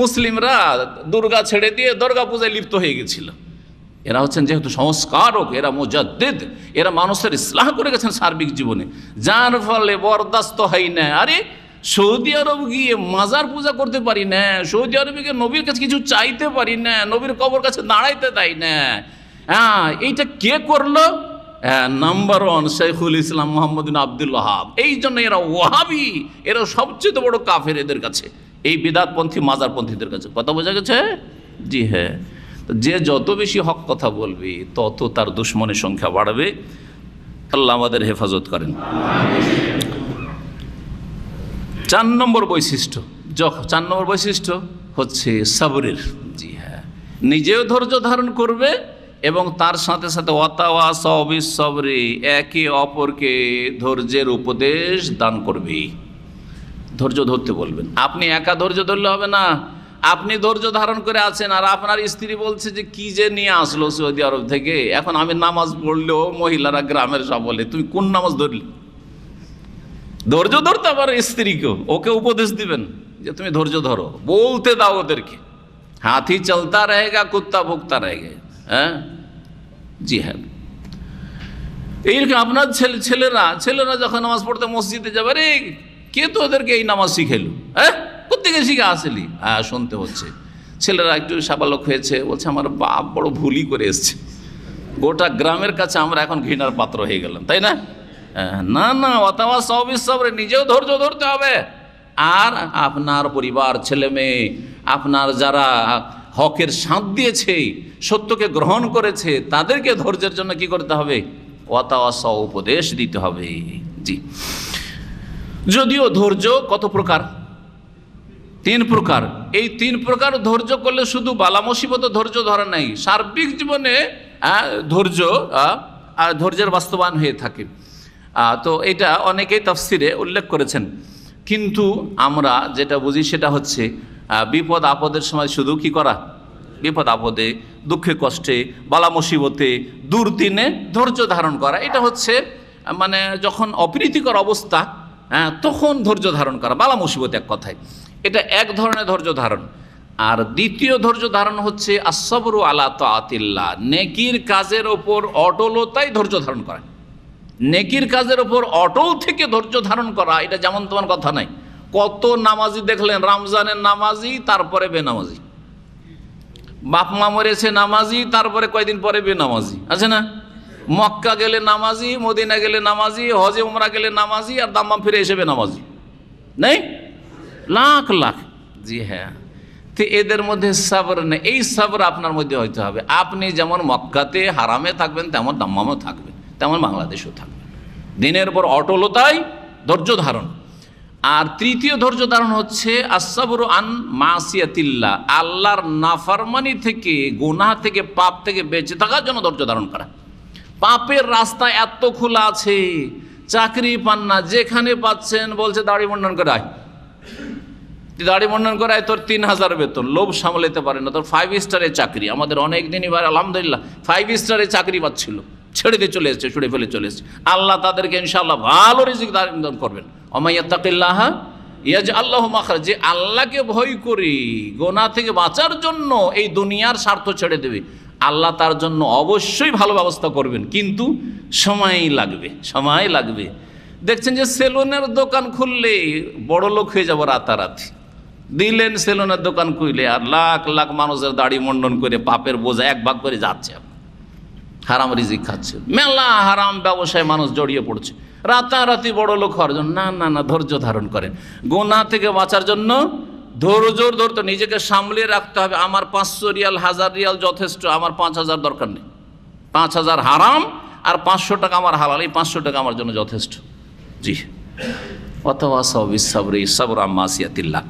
মুসলিমরা দুর্গা ছেড়ে দিয়ে দুর্গা পূজায় লিপ্ত হয়ে গেছিল। এরা হচ্ছেন যেহেতু সংস্কারক, এরা মুজাদ্দিদ, এরা মানুষের ইসলাহ করে গেছেন সার্বিক জীবনে, যার ফলে বরদাস্ত হয় না। আরে সৌদি আরব গিয়ে মাজার পূজা করতে পারি না, সৌদি আরবে গিয়ে নবীর কাছে কিছু চাইতে পারি না, নবীর কবর কাছে দাঁড়াইতে দেয় না। এইটা কে করলো? নাম্বার 1 শেখুল ইসলাম মোহাম্মদ বিন আব্দুল ওয়াহাব। এই জন্য এরা ওয়াহাবি, এরা সবচেয়ে বড় কাফের এদের কাছে, এই বিদআতপন্থী মাজারপন্থীদের কাছে। কথা বোঝা গেছে? জি হ্যাঁ, যে যত বেশি হক কথা বলবে তত তার দুশ্মনের সংখ্যা বাড়বে। আল্লাহ আমাদের হেফাজত করেন। 4 নম্বর বৈশিষ্ট্য হচ্ছে সবরের। জি হ্যাঁ, নিজেও ধৈর্য ধারণ করবে এবং তার সাথে সাথে ওয়াতাওয়াসাউ বিস-সবরি, একে অপরকে ধৈর্যের উপদেশ দান করবে। ধৈর্য ধরতে বলবেন। আপনি একা ধৈর্য ধরলে হবে না। আপনি ধৈর্য ধারণ করে আছেন আর আপনার স্ত্রী বলছে যে কি যে নিয়ে আসলো সৌদি আরব থেকে, এখন আমি নামাজ পড়লেও মহিলারা গ্রামের সব বলে তুমি কোন নামাজ ধরলি? ধৈর্য ধরতে আবার স্ত্রীকেও ওকে উপদেশ দিবেন যে তুমি ধৈর্য ধরো, বলতে দাও ওদেরকে। হাতি চলতা রহেগা কুত্তা ভুগতা রহেগা। হ্যাঁ, জি হ্যাঁ, এইরকম আপনার ছেলেরা যখন নামাজ পড়তে মসজিদে যাবে, রে কে তো ওদেরকে এই নামাজ শিখেলো? হ্যাঁ, কোথেকে শিখে আসলি? শুনতে হচ্ছে। ছেলেরা একটু সাবালক হয়েছে, বলছে আমার বাপ বড় ভুলই করে এসছে, গোটা গ্রামের কাছে আমরা এখন ঘৃণার পাত্র হয়ে গেলাম, তাই না? না, ওয়াতাওয়াসাউ বিস-সবর, নিজেও ধৈর্য ধরতে হবে। আর আপনার পরিবার, ছেলে মেয়ে, আপনার যারা হকের সাথ দিয়েছে, সত্যকে গ্রহণ করেছে, তাদেরকে ধৈর্যের জন্য কি করতে হবে? ওয়াতাওয়াসাউ, উপদেশ দিতে হবে। জি, যদিও ধৈর্য কত প্রকার? 3 প্রকার। এই 3 প্রকার ধৈর্য করলে শুধু বালা মুসিবত ধৈর্য ধরে নাই, সার্বিক জীবনে ধৈর্যের বাস্তবায়ন হয়ে থাকে। তো এটা অনেকেই তাফসিরে উল্লেখ করেছেন। কিন্তু আমরা যেটা বুঝি সেটা হচ্ছে বিপদ আপদের সময় শুধু কি করা? বিপদ আপদে, দুঃখে কষ্টে, বালা মুসিবতে, দুর্দিনে ধৈর্য ধারণ করা। এটা হচ্ছে মানে যখন অপ্রীতিকর অবস্থা, তখন ধৈর্য ধারণ করা, বালা মুসিবত এক কথায়। এটা এক ধরনের ধৈর্য ধারণ। আর দ্বিতীয় ধৈর্য ধারণ হচ্ছে আস-সবরু আলা তাআতিল্লাহ, নেকির কাজের ওপর অটলতাই ধৈর্য ধারণ করা। নেকির কাজের ওপর অটল থেকে ধৈর্য ধারণ করা, এটা যেমন তোমার কথা নাই। কত নামাজি দেখলেন, রমজানের নামাজি, তারপরে বেনামাজি। বাপ মা মরেছে নামাজি, তারপরে কয়দিন পরে বেনামাজি, আছে না? মক্কা গেলে নামাজি, মদিনা গেলে নামাজি, হজে উমরা গেলে নামাজি, আর দাম্মাম ফিরে এসে বেনামাজি নেই, লাখ লাখ। জি হ্যাঁ, তো এদের মধ্যে সবর নেই। এই সবর আপনার মধ্যে হইতে হবে। আপনি যেমন মক্কাতে হারামে থাকবেন, তেমন দাম্মামও থাকবেন, তেমন বাংলাদেশেও থাকবেন। দিনের পর অটলতায় ধৈর্য ধারণ। আর তৃতীয় ধৈর্য ধারণ হচ্ছে আস-সাবরু আন মাসিয়াতিল্লাহ, আল্লাহর নাফরমানি থেকে, গুনাহ থেকে, পাপ থেকে বেঁচে থাকার জন্য ধৈর্য ধারণ করা। পাপের রাস্তা এত খোলা আছে, চাকরি পান না, যেখানে পাচ্ছেন বলছে দাড়ি মুন্ডন করায়, দাড়ি মুন্ডন করায় তোর 3000 বেতন, লোভ সামলাতে পারে না, তোর 5 স্টারের চাকরি। আমাদের অনেক দিনই ভাই আলহামদুলিল্লাহ 5 স্টারের চাকরি পাচ্ছিল, ছেড়ে দিয়ে চলে এসেছে, ছুড়ে ফেলে চলে এসেছে। আল্লাহ তাদেরকে ইনশাআল্লাহ ভালো রিজিক দান করবেন। ওমাই ইয়াত্তাকিল্লাহ ইয়াজআল লাহু মাখরাজ, যে আল্লাহকে ভয় করি গুনাহ থেকে বাঁচার জন্য এই দুনিয়ার স্বার্থ ছেড়ে দেবে, আল্লাহ তার জন্য অবশ্যই ভালো ব্যবস্থা করবেন, কিন্তু সময় লাগবে। দেখছেন যে সেলুনের দোকান খুললে বড় লোক হয়ে যাব রাতারাতি। দিলেন সেলুনের দোকান খুলে আর লাখ লাখ মানুষের দাড়ি মন্ডন করে পাপের বোঝা এক ভাগ করে যাচ্ছে, হারাম রিজিক খাচ্ছে, মেলা হারাম ব্যবসায় মানুষ জড়িয়ে পড়ছে রাতারাতি বড় লোক হওয়ার জন্য। না না না, ধৈর্য ধারণ করেন। গুনাহ থেকে বাঁচার জন্য ধৈর্য ধরতে, নিজেকে সামলিয়ে রাখতে হবে। আমার 500 রিয়াল 1000 রিয়াল যথেষ্ট, আমার 5000 দরকার নেই। 5000 হারাম আর 500 টাকা আমার হালাল, এই 500 টাকা আমার জন্য যথেষ্ট। জি, অতওয়াসাউ বিস সাবরি সাবরা মাসিয়াতিল্লাহ।